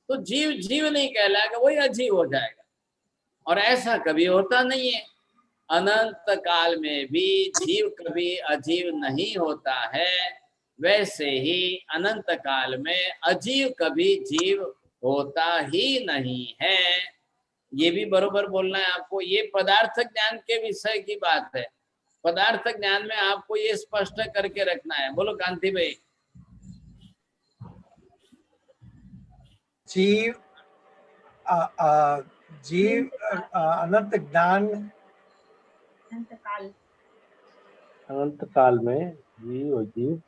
तो जीव जीव नहीं कहलाएगा, वही अजीव हो जाएगा। और ऐसा कभी होता नहीं है। अनंत काल में भी जीव कभी अजीव नहीं होता है, वैसे ही अनंत काल में अजीव कभी जीव होता ही नहीं है। ये भी बरोबर बोलना है आपको। ये पदार्थ ज्ञान के विषय की बात है। पदार्थ ज्ञान में आपको ये स्पष्ट करके रखना है। बोलो कांति भाई। जीव अनंत ज्ञान अनंत काल में जीव अजीव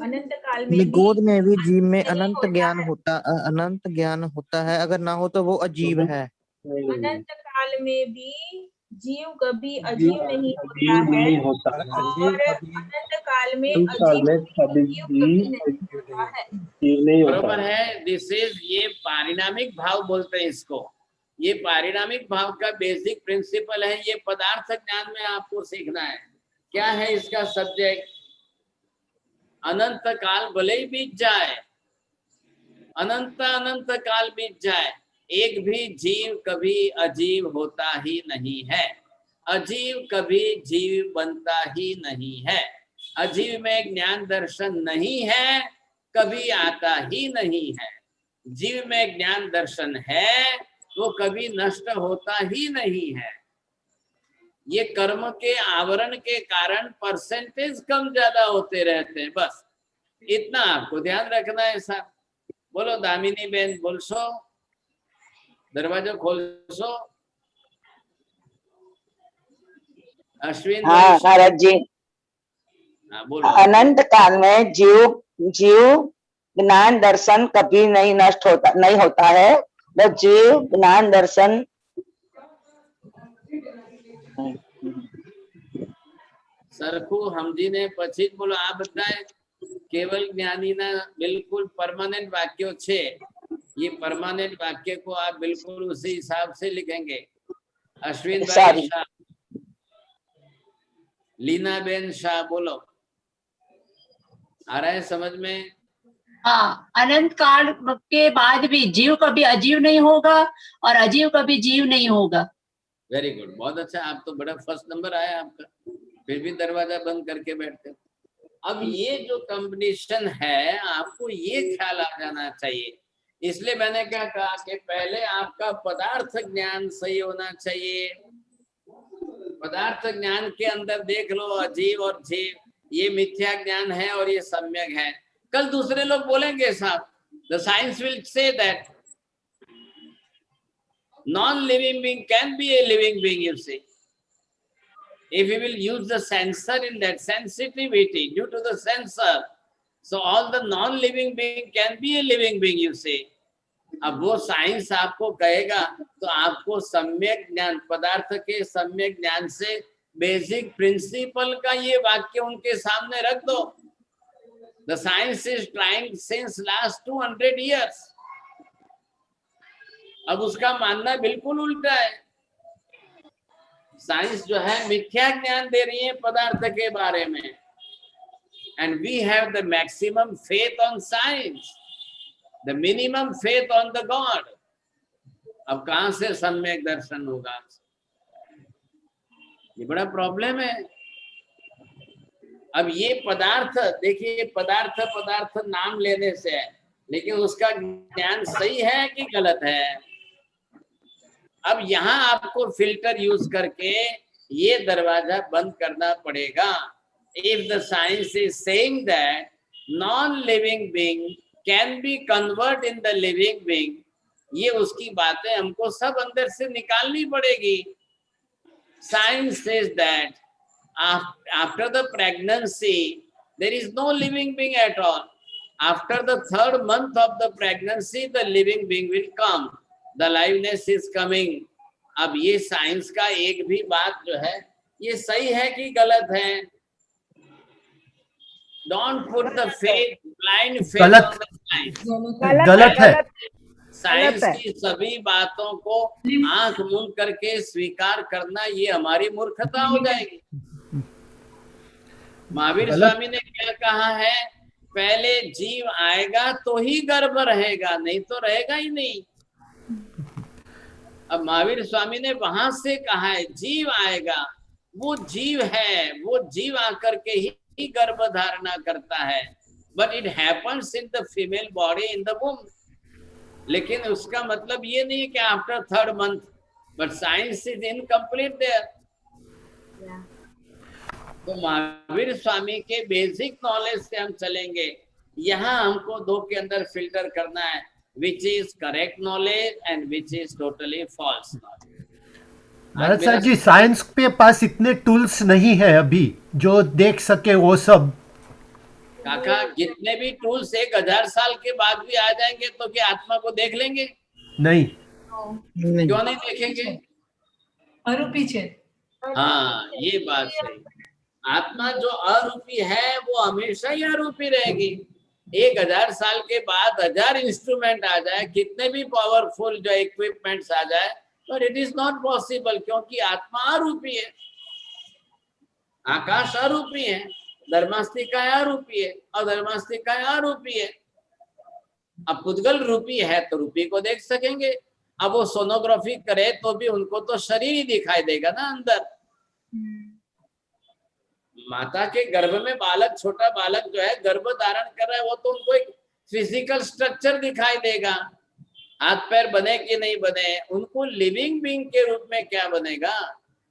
अनंत काल में निगोद में भी जीव में नहीं अनंत ज्ञान होता है, अगर ना हो तो वो अजीब है। अनंत काल में भी जीव कभी अजीब नहीं होता है, और अनंत काल में अजीब कभी जीव कभी नहीं होता है। बरोबर है। दिस इज, ये पारिणामिक भाव बोलते हैं इसको। ये पारिणामिक भाव का बेसिक प्रिंसिपल है। ये पदार्थ ज्ञान में आपको सीखना है। क्या है इसका सब्जेक्ट? अनंत काल भले ही बीत जाए, अनंत अनंत काल बीत जाए, एक भी जीव कभी अजीव होता ही नहीं है। अजीव कभी जीव बनता ही नहीं है। अजीव में ज्ञान दर्शन नहीं है, कभी आता ही नहीं है। जीव में ज्ञान दर्शन है, वो कभी नष्ट होता ही नहीं है। ये कर्म के आवरण के कारण परसेंटेज कम ज्यादा होते रहते हैं, बस इतना आपको ध्यान रखना है साहब। बोलो दामिनी बेन, बोल सो, दरवाजा खोल सो। अश्विन। हाँ महाराज जी। हाँ बोलो। अनंत काल में जीव ज्ञान दर्शन कभी नहीं नष्ट होता है। वो जीव ज्ञान दर्शन સરખું સમજીને પછી જ બોલો। આ બધા કેવલ જ્ઞાનીના बिल्कुल परमानेंट वाक्यों छे। ये परमानेंट वाक्य को आप बिल्कुल उसी हिसाब से लिखेंगे। अश्विन भाई शाह, लीना बेन शाह, बोलो। आ रहा है समझ में? हाँ, अनंत काल के बाद भी जीव कभी अजीव नहीं होगा और अजीव कभी जीव नहीं होगा। वेरी गुड, बहुत अच्छा। आप तो बड़ा फर्स्ट नंबर आया आपका, फिर भी दरवाजा बंद करके बैठते हो। अब ये जो कॉम्बिनेशन है, आपको ये ख्याल आ जाना चाहिए। इसलिए मैंने क्या कहा कि पहले आपका पदार्थ ज्ञान सही होना चाहिए। पदार्थ ज्ञान के अंदर देख लो अजीव और जीव, ये मिथ्या ज्ञान है और ये सम्यक है। कल दूसरे लोग बोलेंगे साहब, the science will say that non-living being can be a living being, you see. If we will use the sensor in that sensitivity due to the sensor, so all the non-living being can be a living being, you see. अब वो साइंस आपको कहेगा तो आपको सम्यक ज्ञान, पदार्थ के सम्यक ज्ञान से बेसिक प्रिंसिपल का ये वाक्य उनके सामने रख दो। The science is trying since last 200 years. अब उसका मानना बिल्कुल उल्टा है। साइंस जो है मिथ्या ज्ञान दे रही है पदार्थ के बारे में, and we have the maximum faith on science, the minimum faith on the God. अब कहां से सम्यक दर्शन होगा? ये बड़ा प्रॉब्लम है। अब ये पदार्थ देखिए, पदार्थ नाम लेने से है, लेकिन उसका ज्ञान सही है कि गलत है? अब यहाँ आपको फिल्टर यूज करके ये दरवाजा बंद करना पड़ेगा। If the science is saying that non living being can be convert in the living being, ये उसकी बातें हमको सब अंदर से निकालनी पड़ेगी। Science says that after the pregnancy there is no living being at all. After the 3rd month of the pregnancy, the living being will come. The liveness is coming. अब ये साइंस का एक भी बात जो है ये सही है कि गलत है? Don't put the faith, blind faith गलत, on the science. गलत है। साइंस की सभी बातों को आंख मूंद करके स्वीकार करना ये हमारी मूर्खता हो जाएगी। महावीर स्वामी ने क्या कहा है? पहले जीव आएगा तो ही गर्भ रहेगा, नहीं तो रहेगा ही नहीं। अब महावीर स्वामी ने वहां से कहा है जीव आएगा, वो जीव है, वो जीव आकर के ही गर्भ धारणा करता है, but it happens in the female body in the womb. लेकिन उसका मतलब ये नहीं है कि after 3rd month, but science is incomplete there. तो महावीर स्वामी के बेसिक नॉलेज से हम चलेंगे। यहाँ हमको 2 के अंदर फिल्टर करना है, which is correct knowledge and which is totally false knowledge. महाराज साहब जी, साइंस के पास इतने टूल्स नहीं है अभी जो देख सके वो सब। काका, जितने भी टूल्स 1000 साल के बाद भी आ जाएंगे तो क्या आत्मा को देख लेंगे? नहीं। क्यों नहीं देखेंगे? अरूपी छे। हाँ, ये बात सही। आत्मा जो अरूपी है वो हमेशा ही अरूपी रहेगी। 1000 साल के बाद 1000 इंस्ट्रूमेंट आ जाए, कितने भी पावरफुल जो इक्विपमेंट्स आ जाए, पर इट इज नॉट पॉसिबल, क्योंकि आत्मा अरूपी है, आकाश अरूपी है, धर्मास्तिका अरूपी है, अधर्मास्तिका अरूपी है। अब पुद्गल रूपी है तो रूपी को देख सकेंगे। अब वो सोनोग्राफी करे तो भी उनको तो शरीर ही दिखाई देगा ना अंदर। माता के गर्भ में बालक, छोटा बालक जो है गर्भ धारण कर रहा है, वो तो उनको एक फिजिकल स्ट्रक्चर दिखाई देगा, हाथ पैर बने कि नहीं बने, उनको लिविंग बीइंग के रूप में क्या बनेगा।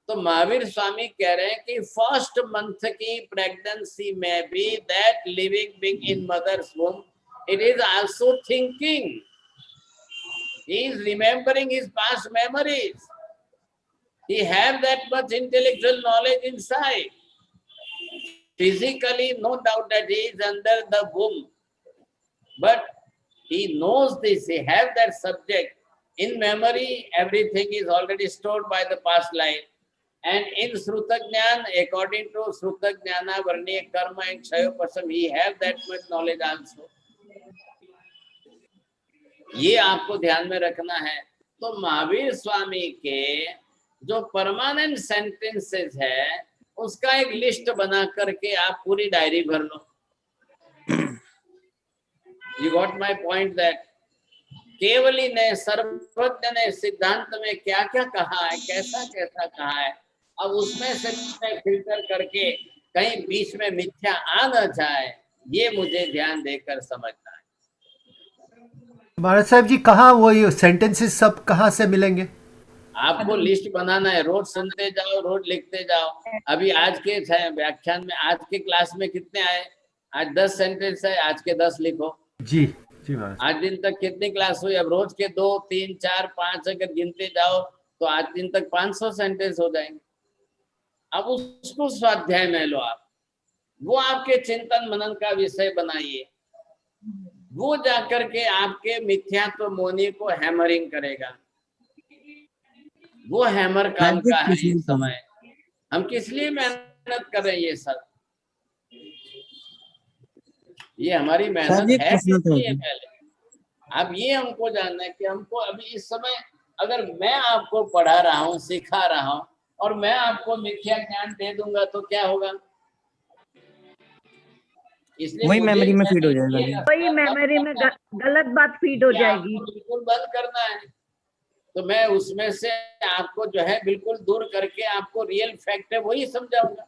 तो महावीर स्वामी कह रहे हैं कि 1st month की प्रेगनेंसी में भी that living being in mother's womb, it is also thinking, he is remembering his past memories, he have that much intellectual knowledge inside. Physically, no doubt that he is under the womb, but he knows this, he have that subject in memory, everything is already stored by the past life. And in Srutagnan, according to Srutagnana Varniya Karma and Kshayoparsam, he have that much knowledge also. ये आपको ध्यान में रखना है। तो महावीर स्वामी के जो परमानेंट सेंटेंसेस है उसका एक लिस्ट बना करके आप पूरी डायरी भर लो। You got my point that केवली ने, सर्वज्ञ ने सिद्धांत में क्या क्या कहा है, कैसा कैसा कहा है, अब उसमें से फिल्टर करके कहीं बीच में मिथ्या आ न जाए, ये मुझे ध्यान देकर समझना है। महाराज साहब जी, कहाँ वो ये सेंटेंसेस सब कहाँ से मिलेंगे? आपको लिस्ट बनाना है, रोज सुनते जाओ, रोज लिखते जाओ। अभी आज के व्याख्यान में, आज के क्लास में कितने आए? आज 10 सेंटेंस है, आज के 10 लिखो। जी जी महाराज। आज दिन तक कितनी क्लास हुई? अब रोज के 2, 3, 4, 5 अगर गिनते जाओ तो आज दिन तक 500 सेंटेंस हो जाएंगे। अब उसको स्वाध्याय में लो आप, वो आपके चिंतन मनन का विषय बनाइए, वो जाकर के आपके मिथ्यात्व मोनी को हैमरिंग करेगा। वो हैमर काम का है इस समय। हम किस लिए मेहनत कर रहे हैं? ये सब, ये हमारी मेहनत है किस लिए? पहले अब ये हमको जानना है कि हमको अभी इस समय, अगर मैं आपको पढ़ा रहा हूँ, सिखा रहा हूँ और मैं आपको मिथ्या ज्ञान दे दूंगा तो क्या होगा? इसलिए वही मेमोरी में फीड हो जाएगा, वही मेमोरी में गलत बात फीड हो जाएगी। बिल्कुल बंद करना है। तो मैं उसमें से आपको जो है बिल्कुल दूर करके आपको रियल फैक्ट है वही समझाऊंगा।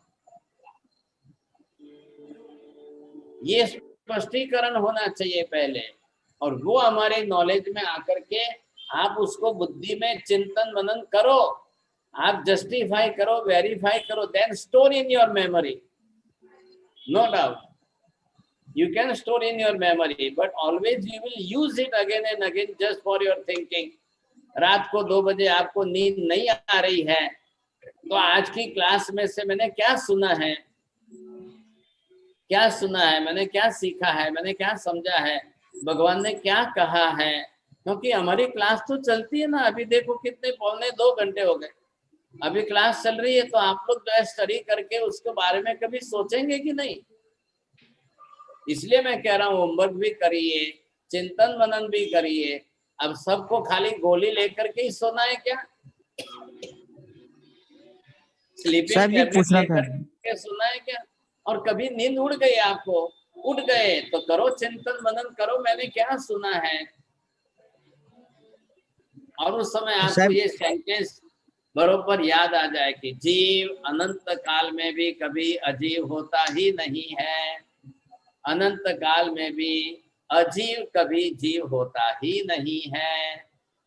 ये स्पष्टीकरण होना चाहिए पहले, और वो हमारे नॉलेज में आकर के आप उसको बुद्धि में चिंतन मनन करो, आप जस्टिफाई करो, वेरीफाई करो, then store in your memory. No doubt you can store in your memory, but always you will use it again and again just for your thinking. रात को 2 बजे आपको नींद नहीं आ रही है तो आज की क्लास में से मैंने क्या सुना है, क्या सुना है, मैंने क्या सीखा है, मैंने क्या समझा है, भगवान ने क्या कहा है, क्योंकि हमारी क्लास तो चलती है ना। अभी देखो कितने 1.25-2 घंटे हो गए, अभी क्लास चल रही है। तो आप लोग जो है स्टडी करके उसके बारे में कभी सोचेंगे कि नहीं? इसलिए मैं कह रहा हूँ होमवर्क भी करिए, चिंतन मनन भी करिए। अब सबको खाली गोली लेकर के ही सोना है क्या? स्लीपिंग टैबलेट लेकर के सोना है क्या? और कभी नींद उड़ गई, आपको उठ गए तो करो चिंतन मनन करो, मैंने क्या सुना है। और उस समय आपको ये सेंटेंस बरोबर याद आ जाए कि जीव अनंत काल में भी कभी अजीव होता ही नहीं है, अनंत काल में भी अजीव कभी जीव होता ही नहीं है,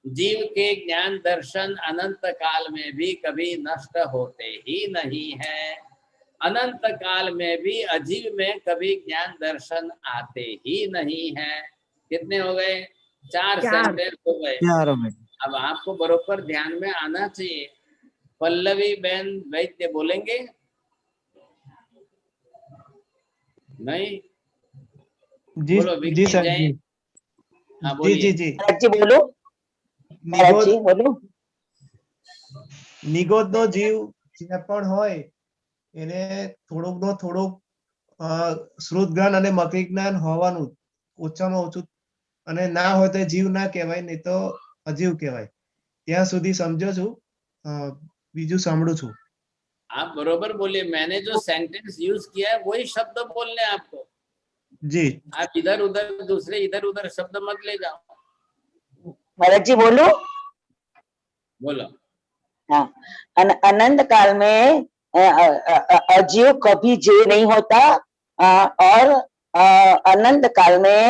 जीव के ज्ञान दर्शन अनंत काल में भी कभी नष्ट होते ही नहीं है, अनंत काल में भी अजीव में कभी ज्ञान दर्शन आते ही नहीं है। कितने हो गए? 4 सेंटेंस हो गए। अब आपको बरोबर ध्यान में आना चाहिए। पल्लवी बहन वैद्य बोलेंगे? नहीं? जी बोलो जी विक्की सर जैन। जी हाँ जी बोलिए। जी जी बोलो નિગોદ जी बोलो નિગોદનો જીવ જે પણ હોય એને થોડુંક શ્રુત જ્ઞાન અને મતિક જ્ઞાન હોવાનું ઓછામાં ઓછું, અને ના હોય તો જીવ ના કહેવાય, નહીં તો અજીવ કહેવાય. ત્યાં સુધી સમજો છું. બીજું સાંભળું છું. आप बरोबर बोलिए। मैंने जो सेंटेंस यूज किया है वही शब्द बोलने हैं आपको। जी आप इधर उधर दूसरे इधर उधर शब्द मत ले जाओ। महाराज जी बोलो। बोलो। हाँ, अनंत काल में अजीव कभी जीव नहीं होता, और अनंत काल में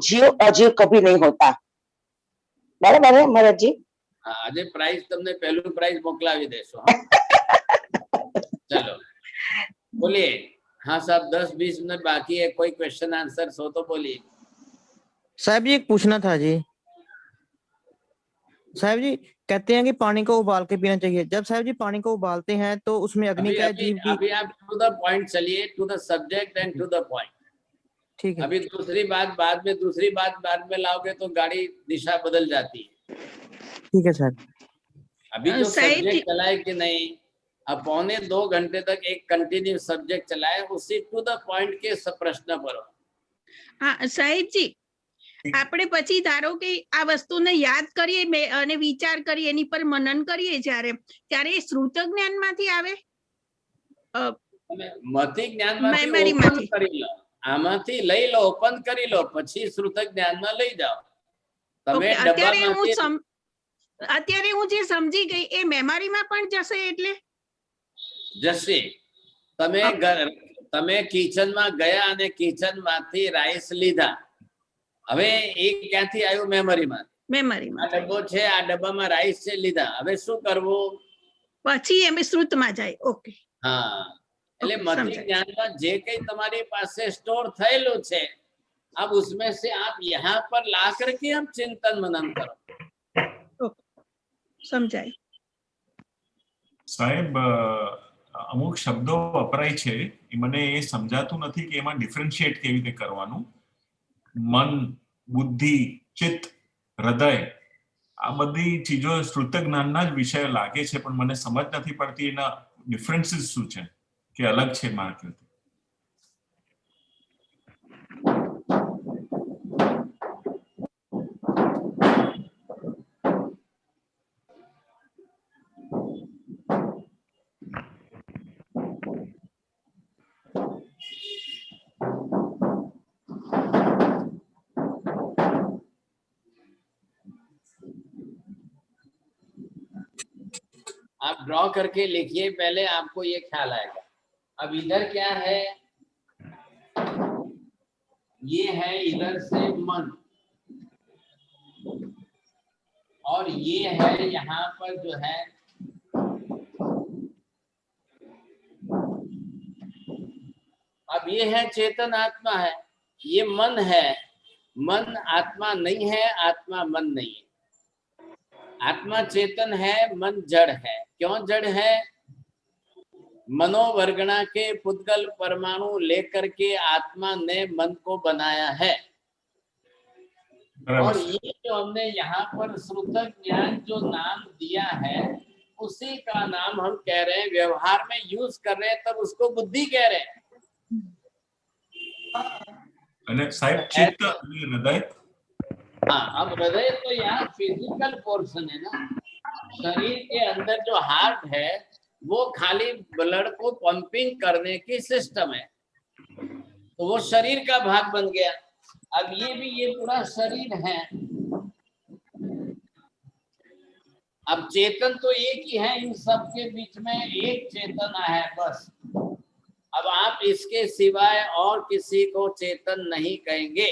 जीव अजीव कभी नहीं होता। बराबर है महाराज जी? हाँ, આજે પ્રાઇઝ તમને પહેલું પ્રાઇઝ મોકલાવી દેશો। चलो बोलिए। हाँ साहब, 10-20 मिनट बाकी है, कोई क्वेश्चन आंसर हो तो बोलिए। साहब जी एक पूछना था जी। साहब जी कहते हैं कि पानी को उबाल के पीना चाहिए। जब साहब जी पानी को उबालते हैं तो उसमें अग्नि का जीव की। अभी आप टू द पॉइंट चलिए, to the subject and to the point. ठीक है। अभी दूसरी बात बाद में लाओगे तो गाड़ी दिशा बदल जाती है। ठीक है सर। अभी जो सब्जेक्ट चला है कि नहीं, अब 1.25 घंटे तक एक कंटिन्यू सब्जेक्ट चला है, उसी टू द पॉइंट के प्रश्न करो। હા સાહેબજી, આપણે પછી ધારો કે આ વસ્તુને યાદ કરીએ અને વિચાર કરીએ, એની પર મનન કરીએ ત્યારે એ શ્રુત જ્ઞાનમાંથી આવે? મતિ જ્ઞાનમાંથી ઓપન કરી લો, આમાંથી લઈ લો, ઓપન કરી લો, પછી શ્રુત જ્ઞાનમાં લઈ જાઓ। તમે અત્યારે હું જે સમજી ગઈ એ મેમરીમાં પણ જશે? એટલે જશે। તમે કિચનમાં ગયા અને કિચનમાંથી રાઈસ લીધા, હવે એ ક્યાંથી આવ્યું? મેમરીમાં। આ ડબ્બો છે, આ ડબ્બામાં રાઈસ છે, લીધા, હવે શું કરવું? પછી એમ શ્રુતમાં જાય। ઓકે, હા, એટલે મતિ જ્ઞાનમાં જે કઈ તમારી પાસે સ્ટોર થયેલું છે, अब उसमें से आप यहाँ पर ला करके हम चिंतन मनन करो। समझाय साहेब, અમુક શબ્દો વપરાય છે, એ મને એ સમજાતું નથી કે એમાં ડિફરન્શિએટ કેવી રીતે કરવાનું। મન, બુદ્ધિ, ચિત્ત, હૃદય, આ બધી ચીજો શ્રુત જ્ઞાનના જ વિષય લાગે છે, પણ મને સમજ નથી પડતી એના ડિફરન્સીસ શું છે, કે અલગ છે માર્કેટ। आप ड्रॉ करके लिखिए, पहले आपको ये ख्याल आएगा। अब इधर क्या है? ये है इधर से मन, और ये है यहाँ पर जो है अब ये है चेतन आत्मा है, ये मन है। मन आत्मा नहीं है, आत्मा मन नहीं है। आत्मा चेतन है, मन जड़ है। क्यों जड़ है? मनोवर्गणा के पुद्गल परमाणु लेकर के आत्मा ने मन को बनाया है। और ये जो हमने यहाँ पर श्रुत ज्ञान जो नाम दिया है, उसी का नाम हम कह रहे हैं, व्यवहार में यूज कर रहे हैं, तब उसको बुद्धि कह रहे हैं। साहिब चित्त और हृदय, हाँ, अब हृदय तो यहाँ फिजिकल पोर्शन है ना, शरीर के अंदर जो हार्ट है वो खाली ब्लड को पंपिंग करने की सिस्टम है, तो वो शरीर का भाग बन गया। अब ये भी ये पूरा शरीर है, अब चेतन तो एक ही है, इन सब के बीच में एक चेतना है बस। अब आप इसके सिवाय और किसी को चेतन नहीं कहेंगे।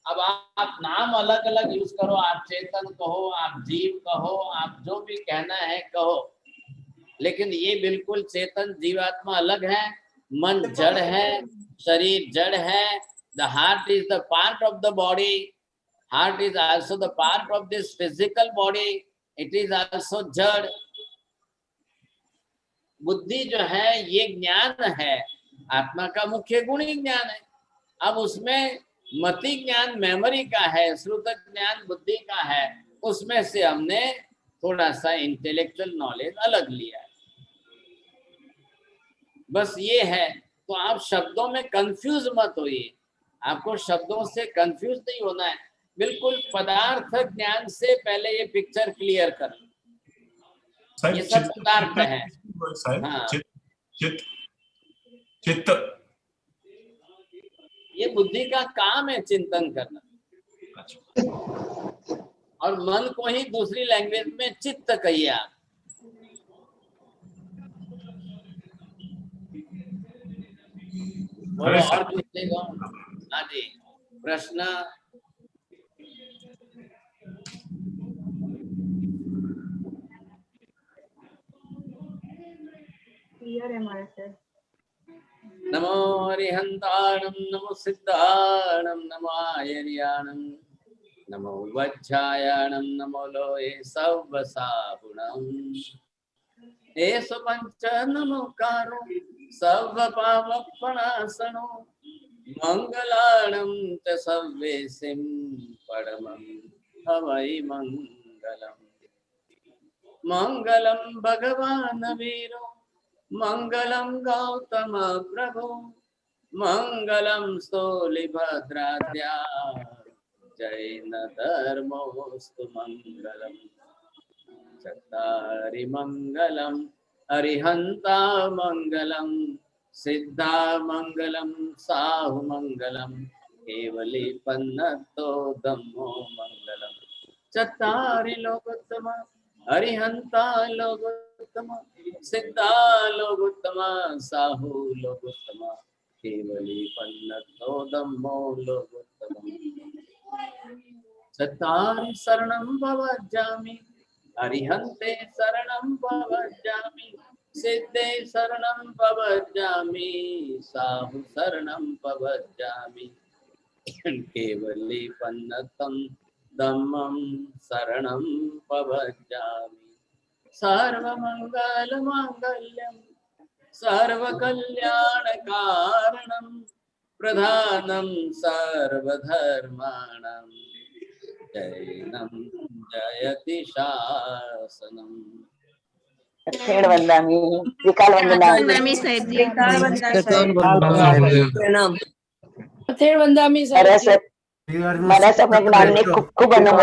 अब आप नाम अलग अलग यूज करो, आप चेतन कहो, आप जीव कहो, आप जो भी कहना है कहो, लेकिन ये बिल्कुल चेतन जीवात्मा अलग है। मन जड़ है, शरीर जड़ है। The heart is the part of the body, heart is also the part of this physical body, it is also जड़। बुद्धि जो है ये ज्ञान है, आत्मा का मुख्य गुण ही ज्ञान है। अब उसमें मति ज्ञान मेमोरी का है, श्रुत ज्ञान बुद्धि का है, उसमें से हमने थोड़ा सा इंटेलेक्चुअल नॉलेज अलग लिया है, बस ये है। तो आप शब्दों में कंफ्यूज मत होइए, आपको शब्दों से कंफ्यूज नहीं होना है। बिल्कुल पदार्थ ज्ञान से पहले ये पिक्चर क्लियर कर, ये सब पदार्थ है। हाँ। चित्त ये बुद्धि का काम है चिंतन करना, और मन को ही दूसरी लैंग्वेज में चित्त कहिए आप। और पूछेगा? हाँ जी, प्रश्न। क्लियर है हमारे सर। नमो हरिहंताणं, नमो सिद्धाणं, नमो आयर्याणं, नमो वज्रायाणं, नमो लोये सवसागुणं। एष पंच नमोकारो सर्वपावपणासनो, मंगलाणं च सर्वेसिं परमं हवै मंगलम्। मंगलं भगवान् वीरो, मंगलं गौतम प्रभु, मंगलं स्थूलिभद्राद्या, जैन धर्मोस्तु मंगलम्। चत्तारि मंगलम्, अरिहंता मंगलम्, सिद्धा मंगलम्, साहु मंगलम्, केवली पन्नतो धम्मो मंगलम्। चत्तारि लोकोत्तम, अरिहंता लोकोत्तम, सिद्धा लोकोत्तम, साहु लोकोत्तम, केवली पन्नतो धम्मो लोकोत्तम। चत्तारि शरणं भवज्जामि, अरिहन्ते शरणं भवज्जामि, सिद्धे शरणं भवज्जामि, साहु शरणं भवज्जामि, केवली पन्नतं धम्मं शरणं भवज्जामि। सर्वमङ्गलमाङ्गल्यं सर्वकल्याणकारणं, प्रधानं सर्वधर्माणां, जैनं जयति शासनम्। अथर्व वंदनामि, त्रिकाल वंदनामि, साहेब जी। अथर्व वंदनामि मला सब ज्ञान ने खूप खूप अनुभव